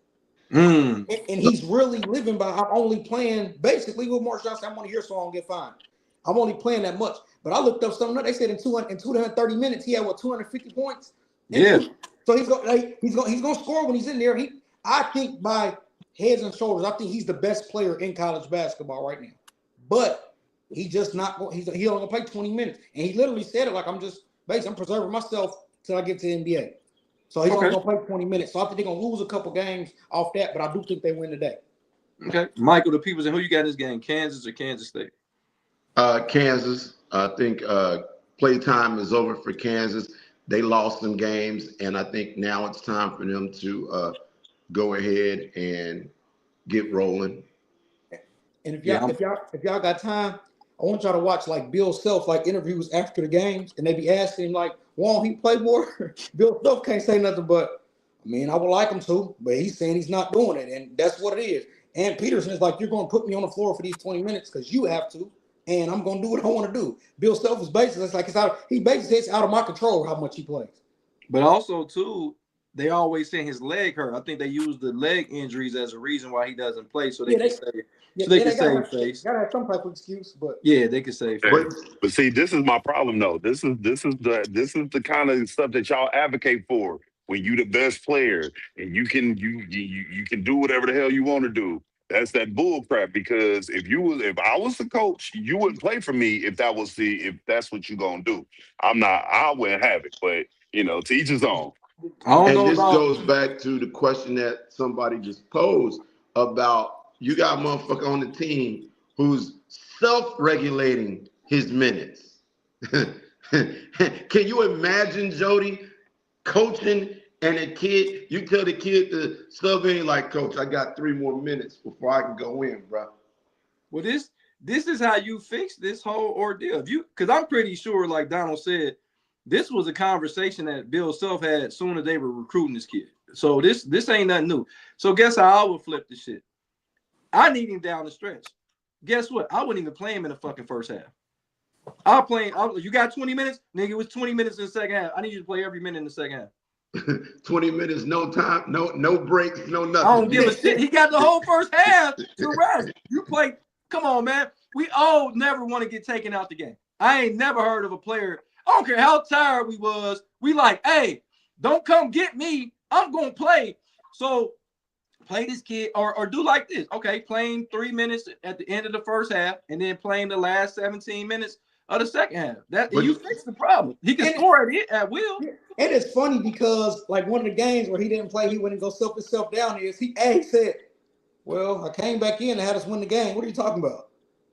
And he's really living by, I'm only playing basically with Mark Johnson. I'm only here so I don't get fined. I'm only playing that much. But I looked up something. They said in 230 minutes, he had 250 points. So he's gonna score when he's in there. I think by heads and shoulders, I think he's the best player in college basketball right now. But he just not. He only gonna play 20 minutes, and he literally said it like I'm preserving myself till I get to the NBA. So he's only gonna play 20 minutes. So I think they're gonna lose a couple games off that, but I do think they win today. Okay, Michael, the people's, and who you got in this game? Kansas or Kansas State? Kansas. I think play time is over for Kansas. They lost some games, and I think now it's time for them to go ahead and get rolling. And if y'all got time, I want y'all to watch like Bill Self interviews after the games, and they be asking him won't he play more? Bill Self can't say nothing, but I would like him to, but he's saying he's not doing it, and that's what it is. And Peterson is you're going to put me on the floor for these 20 minutes because you have to, and I'm going to do what I want to do. Bill Self is basically it's out of my control how much he plays. But also too, they always say his leg hurt. I think they use the leg injuries as a reason why he doesn't play, so they can save face. Gotta have some type of excuse, but they can save face. But see, this is my problem though. This is the kind of stuff that y'all advocate for. When you the best player and you can do whatever the hell you want to do. That's that bull crap. Because if I was the coach, you wouldn't play for me if that's what you're gonna do. I wouldn't have it. But to each his own. This goes back to the question that somebody just posed about you got a motherfucker on the team who's self-regulating his minutes. Can you imagine, Jody, coaching and a kid, you tell the kid to sub in Coach, I got 3 more minutes before I can go in, bro. Well, this is how you fix this whole ordeal. Because I'm pretty sure, like Donald said, this was a conversation that Bill Self had as soon as they were recruiting this kid. So this ain't nothing new. So guess how I would flip the shit? I need him down the stretch. Guess what? I wouldn't even play him in the fucking first half. You got 20 minutes? Nigga, it was 20 minutes in the second half. I need you to play every minute in the second half. 20 minutes, no time, no breaks, no nothing. I don't give a shit. He got the whole first half to rest. You play. Come on, man. We all never want to get taken out the game. I ain't never heard of a player. I don't care how tired we was. We hey, don't come get me. I'm going to play. So play this kid or do like this. Okay, playing 3 minutes at the end of the first half and then playing the last 17 minutes of the second half. You fix the problem. He can score at will. And it's funny because one of the games where he didn't play, he went and go self himself down he said, well, I came back in and had us win the game. What are you talking about?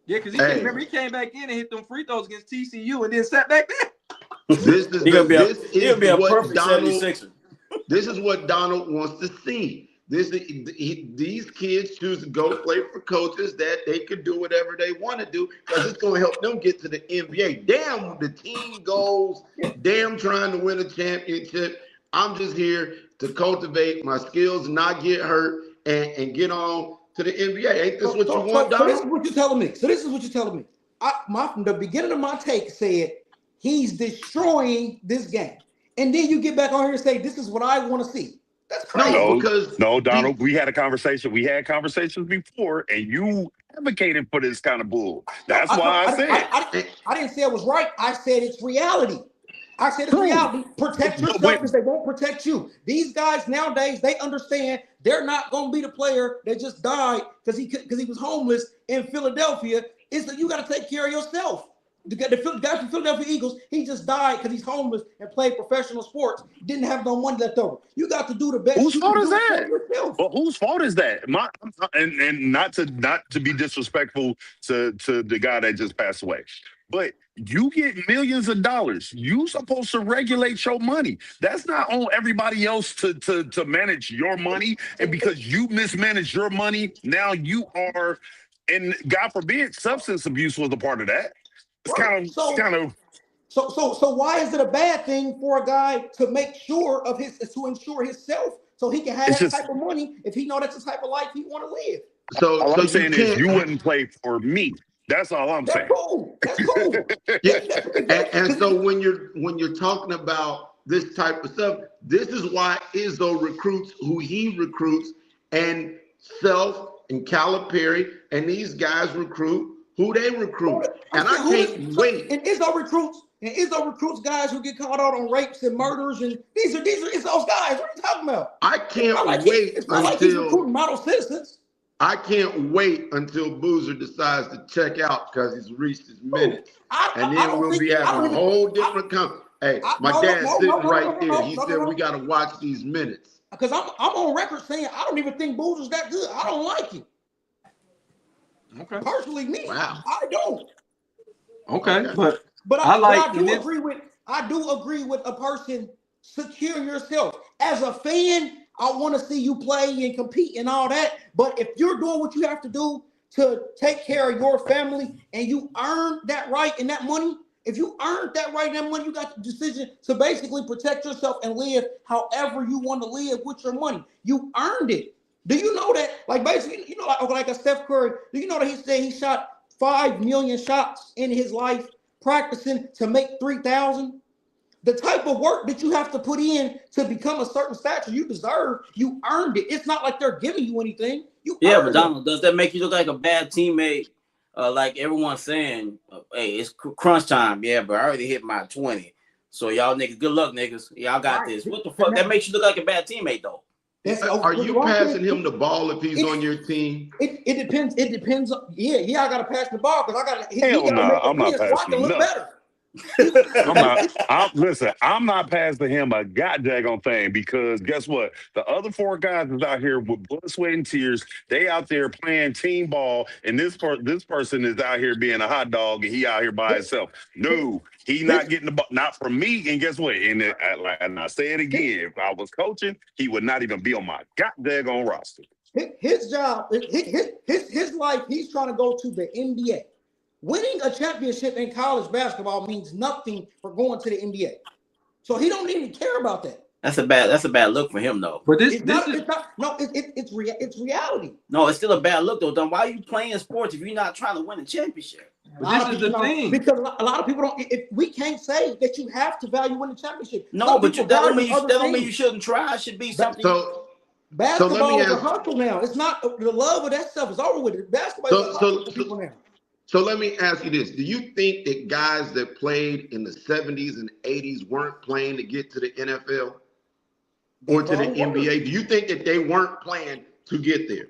Yeah, because he came back in and hit them free throws against TCU and then sat back there. He'll be a perfect 76er. This is what Donald wants to see. These kids choose to go play for coaches that they could do whatever they want to do because it's going to help them get to the NBA. Damn, the team goals. Damn, trying to win a championship. I'm just here to cultivate my skills, not get hurt, and get on to the NBA. Ain't this what you want, Donald? So this is what you're telling me. From the beginning of my take said he's destroying this game. And then you get back on here and say, this is what I want to see. That's crazy. No, Donald, we had a conversation. We had conversations before, and you advocated for this kind of bull. That's why I said. I didn't say it was right. I said it's reality. Reality. Protect yourself because they won't protect you. These guys nowadays, they understand they're not going to be the player that just died because he was homeless in Philadelphia. Is that you got to take care of yourself. The guy from Philadelphia Eagles, he just died because he's homeless and played professional sports. Didn't have no money left over. You got to do the best. Whose fault is that? Well, whose fault is that? And not to be disrespectful to the guy that just passed away, but you get millions of dollars. You supposed to regulate your money. That's not on everybody else to manage your money. And because you mismanage your money, now you are, and God forbid, substance abuse was a part of that. It's kind of So why is it a bad thing for a guy to make sure of to insure himself so he can have It's that just type of money if he know that's the type of life he want to live? all So I'm you saying is you can't. wouldn't play for me. That's all I'm That's saying. cool. That's cool. Yeah, That's and so when you're talking about this type of stuff, this is why Izzo recruits who he recruits, and Self and Calipari and these guys recruit who they recruit. I'm And I saying who can't is wait. and Izzo recruits guys who get caught out on rapes and murders, and these are Izzo's guys. What are you talking about? I can't wait It's not like he's until recruiting model citizens. I can't wait until Boozer decides to check out because he's reached his minutes. And then we'll be having a whole different conversation. Hey, my dad's sitting right there. He said we got to watch these minutes. Because I'm on record saying I don't even think Boozer's that good. I don't like him. Okay. Personally, me. Wow. I don't. Okay. But I do agree with a person securing yourself. As a fan, I want to see you play and compete and all that. But if you're doing what you have to do to take care of your family and you earn that right and that money, if you earned that right and that money, you got the decision to basically protect yourself and live however you want to live with your money. You earned it. Do you know that? Like basically, you know, like a Steph Curry, do you know that he said he shot 5 million shots in his life practicing to make 3,000? The type of work that you have to put in to become a certain stature you deserve, you earned it. It's not like they're giving you anything. But Donald, does that make you look like a bad teammate? Like everyone's saying, hey, it's crunch time. Yeah, but I already hit my 20. So y'all niggas, good luck, niggas. Y'all got this. What the fuck? That makes you look like a bad teammate, though. Are you passing him the ball if he's on your team? It depends. It depends. Yeah, I gotta pass the ball because I gotta. Hell no, I'm not passing so I can look better. I'm not passing him a goddamn thing because guess what? The other 4 guys is out here with blood, sweat, and tears. They out there playing team ball, and this person is out here being a hot dog, and he out here by himself. No, he not getting the ball, not from me. And guess what? And I say it again, if I was coaching, he would not even be on my goddamn roster. His job, his life. He's trying to go to the NBA. Winning a championship in college basketball means nothing for going to the NBA. So he don't even care about that. That's a bad look for him, though. But it's reality. No, it's still a bad look, though. Then why are you playing sports if you're not trying to win a championship? But this is the thing. Because a lot of people don't. If we can't say that you have to value winning a championship. No, but that don't mean you shouldn't try. It should be something. Basketball is a hustle now. It's not the love of that stuff is over with. Basketball is a hustle for people now. So let me ask you this. Do you think that guys that played in the 70s and 80s weren't playing to get to the NFL or to the NBA? Do you think that they weren't playing to get there?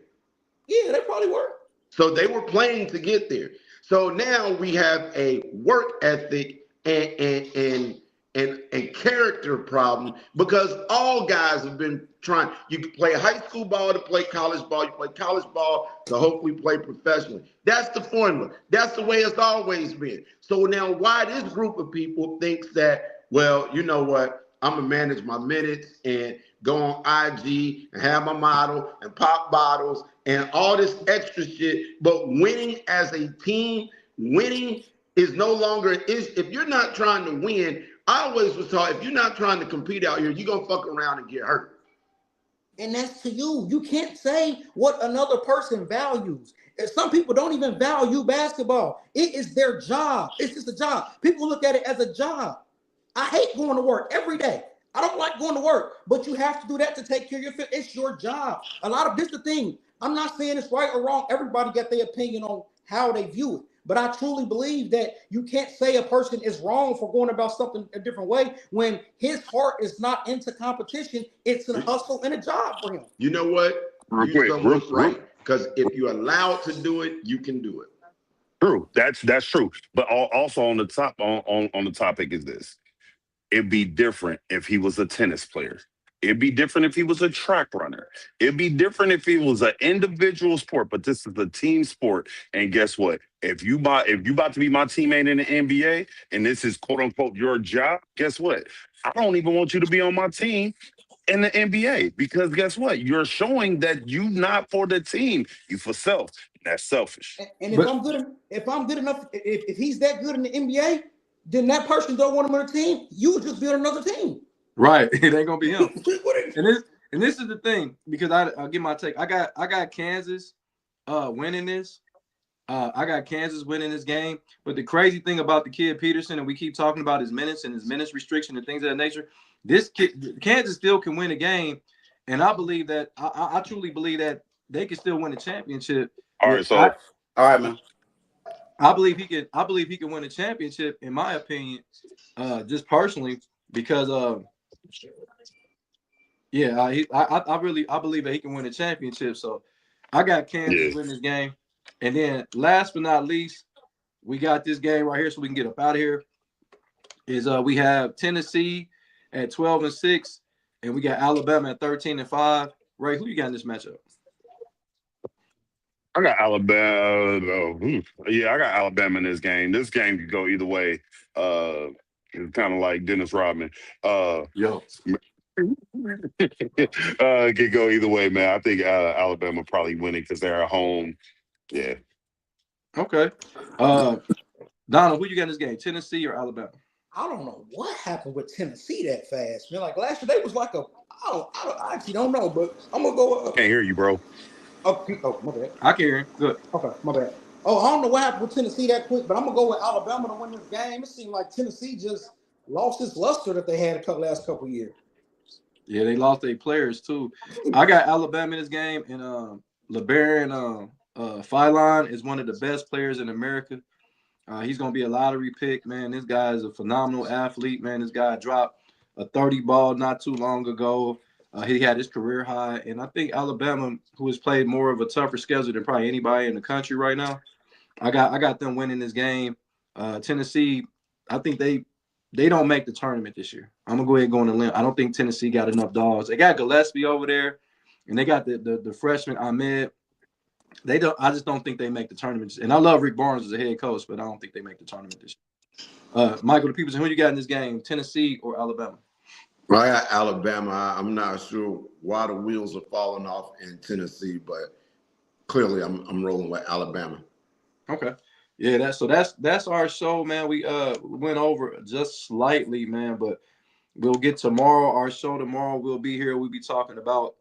Yeah, they probably were. So they were playing to get there. So now we have a work ethic and character problem because all guys have been trying. You can play high school ball to play college ball. You play college ball to hopefully play professionally. That's the formula. That's the way it's always been. So now why this group of people thinks that, well, you know what? I'm going to manage my minutes and go on IG and have my model and pop bottles and all this extra shit. But winning as a team, winning is no longer, if you're not trying to win, I always was taught, if you're not trying to compete out here, you're going to fuck around and get hurt. And that's to you. You can't say what another person values. And some people don't even value basketball. It is their job. It's just a job. People look at it as a job. I hate going to work every day. I don't like going to work, but you have to do that to take care of your family. It's your job. A lot of this the thing. I'm not saying it's right or wrong. Everybody got their opinion on how they view it. But I truly believe that you can't say a person is wrong for going about something a different way when his heart is not into competition. It's a hustle and a job for him. You know what? You're so right. Because if you're allowed to do it, you can do it. True. That's true. But also on the top on the topic is this. It'd be different if he was a tennis player. It'd be different if he was a track runner. It'd be different if he was an individual sport, but this is a team sport. And guess what? If you about to be my teammate in the NBA and this is quote unquote your job, guess what? I don't even want you to be on my team in the NBA because guess what? You're showing that you not for the team, you for self. That's selfish. And if I'm good enough, if he's that good in the NBA, then that person don't want him on the team. You would just build another team. Right. It ain't gonna be him. and this is the thing, because I'll give my take. I got Kansas winning this. I got Kansas winning this game. But the crazy thing about the kid Peterson, and we keep talking about his minutes and his minutes restriction and things of that nature, this kid, Kansas still can win a game. And I believe that I truly believe that they can still win a championship. All right, so all right, man. I believe he can win a championship, in my opinion, just personally, because I believe that he can win a championship. So I got Kansas win this game. And then last but not least, we got this game right here, so we can get up out of here. Is we have Tennessee at 12-6, and we got Alabama at 13-5. Ray, who you got in this matchup? I got Alabama. I got Alabama in this game. This game could go either way. It's kind of like Dennis Rodman. Yo. Could go either way, man. I think Alabama probably winning because they're at home. Yeah. Okay. Donald, who you got in this game? Tennessee or Alabama? I don't know what happened with Tennessee that fast, man. Like last year, they was like I actually don't know, but I'm gonna go. Can't hear you, bro. Oh, my bad. I can hear you. Good. Okay, my bad. Oh, I don't know what happened with Tennessee that quick, but I'm gonna go with Alabama to win this game. It seemed like Tennessee just lost its luster that they had last couple of years. Yeah, they lost their players too. I got Alabama in this game, and LeBaron Philon is one of the best players in America. He's gonna be a lottery pick, man. This guy is a phenomenal athlete, man. This guy dropped a 30 ball not too long ago. He had his career high, and I think Alabama, who has played more of a tougher schedule than probably anybody in the country right now, I got them winning this game. Tennessee, I think they don't make the tournament this year. I'm gonna go ahead and go on the limb. I don't think Tennessee got enough dogs. They got Gillespie over there, and they got the freshman Ahmed. I just don't think they make the tournament. And I love Rick Barnes as a head coach, but I don't think they make the tournament this year. Michael, the people, who you got in this game, Tennessee or Alabama? Well, I got Alabama. I'm not sure why the wheels are falling off in Tennessee, but clearly I'm rolling with Alabama. Okay. Yeah, that's our show, man. We went over just slightly, man, but we'll get tomorrow. Our show tomorrow, we'll be here. We'll be talking about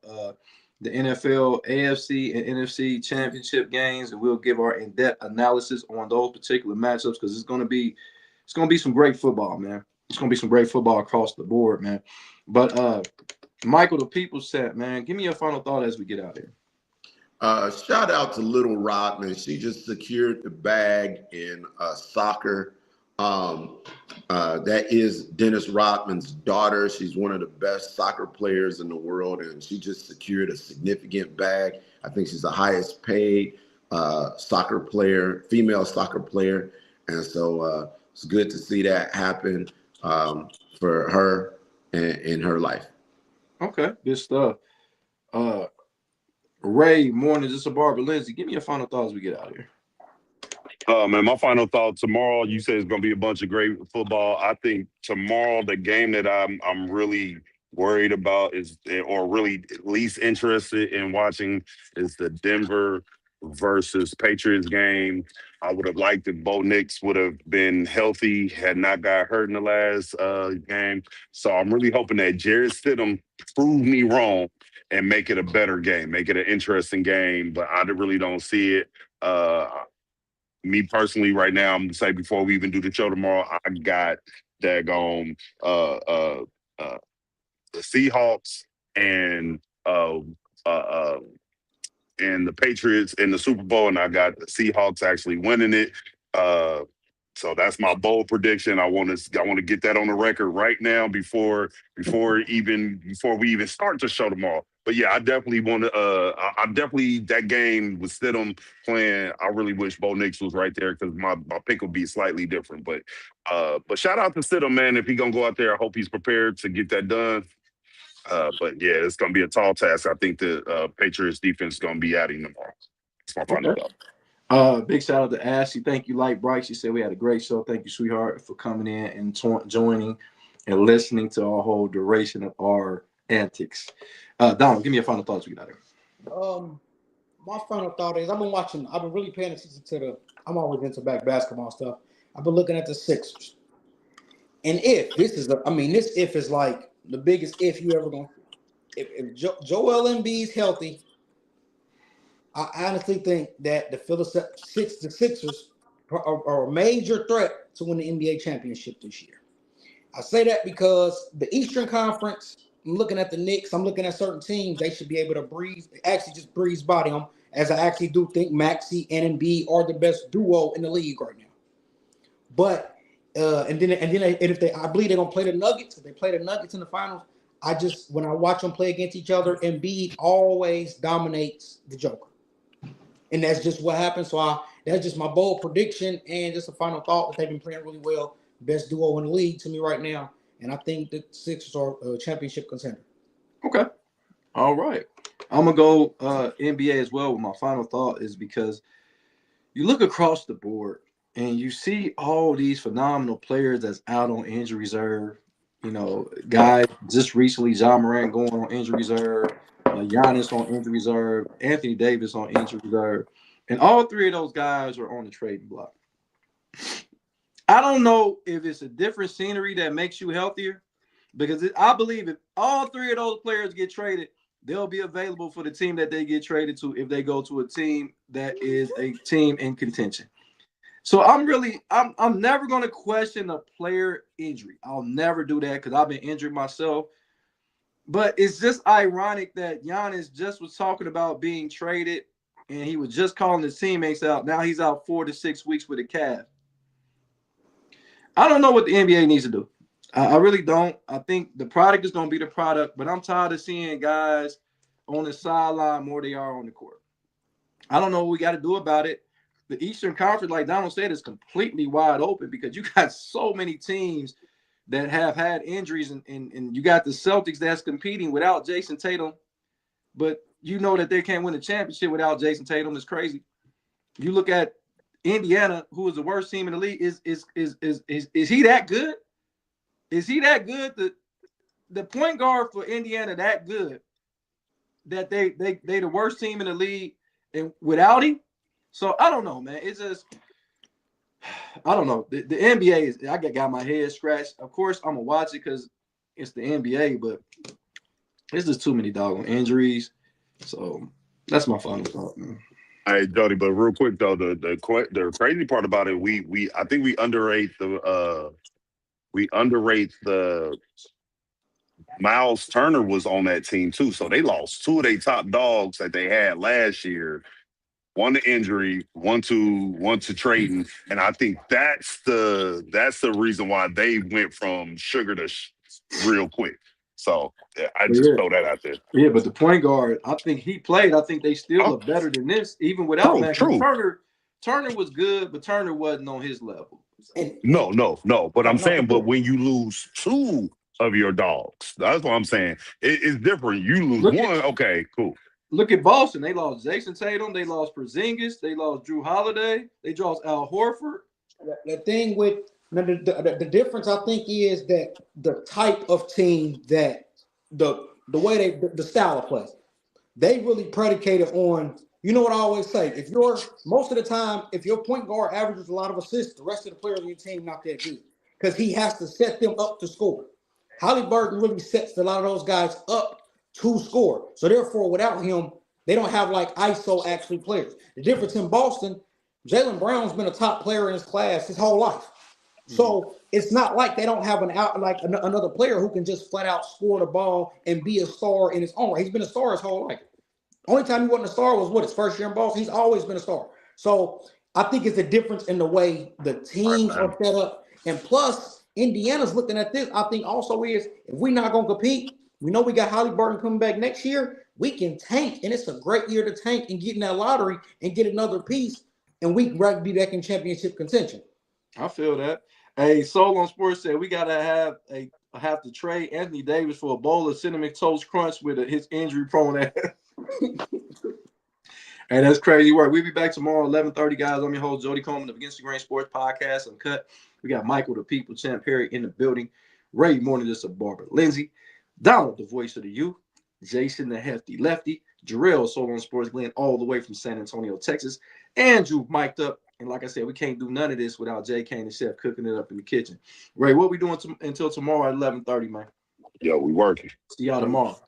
the NFL, AFC, and NFC championship games, and we'll give our in-depth analysis on those particular matchups, because it's gonna be some great football, man. It's gonna be some great football across the board, man. But Michael, the people said, man, give me your final thought as we get out here. Shout out to Little Rodman. She just secured the bag in soccer. That is Dennis Rodman's daughter. She's one of the best soccer players in the world, and she just secured a significant bag. I think she's the highest paid soccer player, female soccer player. And so it's good to see that happen for her in her life. Okay, good stuff. Ray, Morning, just a Barbara Lindsay. Give me your final thoughts as we get out of here. Man, my final thought tomorrow, you say it's going to be a bunch of great football. I think tomorrow, the game that I'm really worried about or really least interested in watching is the Denver versus Patriots game. I would have liked if Bo Nix would have been healthy, had not got hurt in the last game. So I'm really hoping that Jared Stidham prove me wrong and make it a better game, make it an interesting game. But I really don't see it. Me personally, right now, I'm gonna say before we even do the show tomorrow, I got daggone the Seahawks and the Patriots in the Super Bowl, and I got the Seahawks actually winning it. So that's my bold prediction. I want to get that on the record right now before we even start the show tomorrow. But yeah, I definitely want to. That game with Stidham playing. I really wish Bo Nix was right there, because my pick would be slightly different. But shout out to Stidham, man. If he's gonna go out there, I hope he's prepared to get that done. But yeah, it's gonna be a tall task. I think the Patriots defense is gonna be adding tomorrow. That's my final thought. Big shout out to Ashley. Thank you, Light Bright. She said we had a great show. Thank you, sweetheart, for coming in and joining and listening to our whole duration of our antics. Donald, give me your final thoughts. We got here. My final thought is I've been really paying attention to I'm always into basketball stuff. I've been looking at the Sixers. And if this is this if is like the biggest if you ever gonna. If Joel Embiid's healthy, I honestly think that the Sixers are a major threat to win the NBA championship this year. I say that because the Eastern Conference, I'm looking at the Knicks, I'm looking at certain teams, they should be able to just breeze by them, as I actually do think Maxey and Embiid are the best duo in the league right now. But and if I believe they're gonna play the Nuggets. If they play the Nuggets in the finals, when I watch them play against each other, Embiid always dominates the Joker, and that's just what happens. So that's just my bold prediction and just a final thought that they've been playing really well, best duo in the league to me right now, and I think the Sixers are a championship contender. Okay, all right. I'm gonna go NBA as well. With my final thought is because you look across the board and you see all these phenomenal players that's out on injury reserve. You know, guys just recently, John Morant going on injury reserve, Giannis on injury reserve, Anthony Davis on injury reserve, and all three of those guys are on the trading block. I don't know if it's a different scenery that makes you healthier, because I believe if all three of those players get traded, they'll be available for the team that they get traded to if they go to a team that is a team in contention. So I'm never going to question a player injury. I'll never do that because I've been injured myself. But it's just ironic that Giannis just was talking about being traded and he was just calling his teammates out. Now he's out 4 to 6 weeks with a calf. I don't know what the NBA needs to do. I really don't. I think the product is going to be the product, but I'm tired of seeing guys on the sideline more than they are on the court. I don't know what we got to do about it. The Eastern Conference, like Donald said, is completely wide open because you got so many teams that have had injuries, and you got the Celtics that's competing without Jason Tatum, but you know that they can't win a championship without Jason Tatum. It's crazy. You look at Indiana, who is the worst team in the league. Is he that good? Is he that good? The point guard for Indiana that good that they the worst team in the league, and without him. So I don't know, man. It's just I don't know. The NBA is I got my head scratched. Of course, I'm gonna watch it because it's the NBA, but it's just too many doggone injuries. So that's my final thought, man. Hey, Jody, but real quick though, the crazy part about it, I think we underrate the Miles Turner was on that team too, so they lost two of their top dogs that they had last year. One to injury, one to trading, and I think that's the reason why they went from sugar to real quick. So I just throw that out there. Yeah, but the point guard, I think he played. I think they still are better than this, even without Max. Turner was good, but Turner wasn't on his level. No. But I'm saying, but when you lose two of your dogs, that's what I'm saying. It's different. You lose one, okay, cool. Look at Boston. They lost Jason Tatum. They lost Porzingis. They lost Drew Holiday. They lost Al Horford. The thing with the difference, I think, is that the type of team that the way the style of play, they really predicated on. You know what I always say? Most of the time, if your point guard averages a lot of assists, the rest of the players on your team not that good because he has to set them up to score. Halliburton really sets a lot of those guys up to score. So therefore, without him, they don't have like ISO actually players. The difference in Boston, Jaylen Brown's been a top player in his class his whole life. So it's not like they don't have another player who can just flat out score the ball and be a star in his own right. He's been a star his whole life. Only time he wasn't a star was his first year in Boston. He's always been a star. So I think it's a difference in the way the teams are set up. And plus, Indiana's looking at this, I think also is if we're not going to compete, we know we got Halliburton coming back next year. We can tank, and it's a great year to tank and get in that lottery and get another piece, and we can be back in championship contention. I feel that. Hey, Soul on Sports said we gotta have to trade Anthony Davis for a bowl of cinnamon toast crunch with his injury prone ass. And that's crazy work. We'll be back tomorrow, 11:30, guys. I'm your host, Jody Coleman of Against the Grain Sports Podcast, Uncut. We got Michael, the People Champ Perry in the building. Ray Morning, just a barber. Lindsay, Donald, the voice of the youth. Jason, the hefty lefty. Jarrell, Soul on Sports, Glenn, all the way from San Antonio, Texas. Andrew, mic'd up And like I said, we can't do none of this without Jay Kane and Chef cooking it up in the kitchen. Ray, what we doing until tomorrow at 11:30, man? Yo, we working. See y'all tomorrow.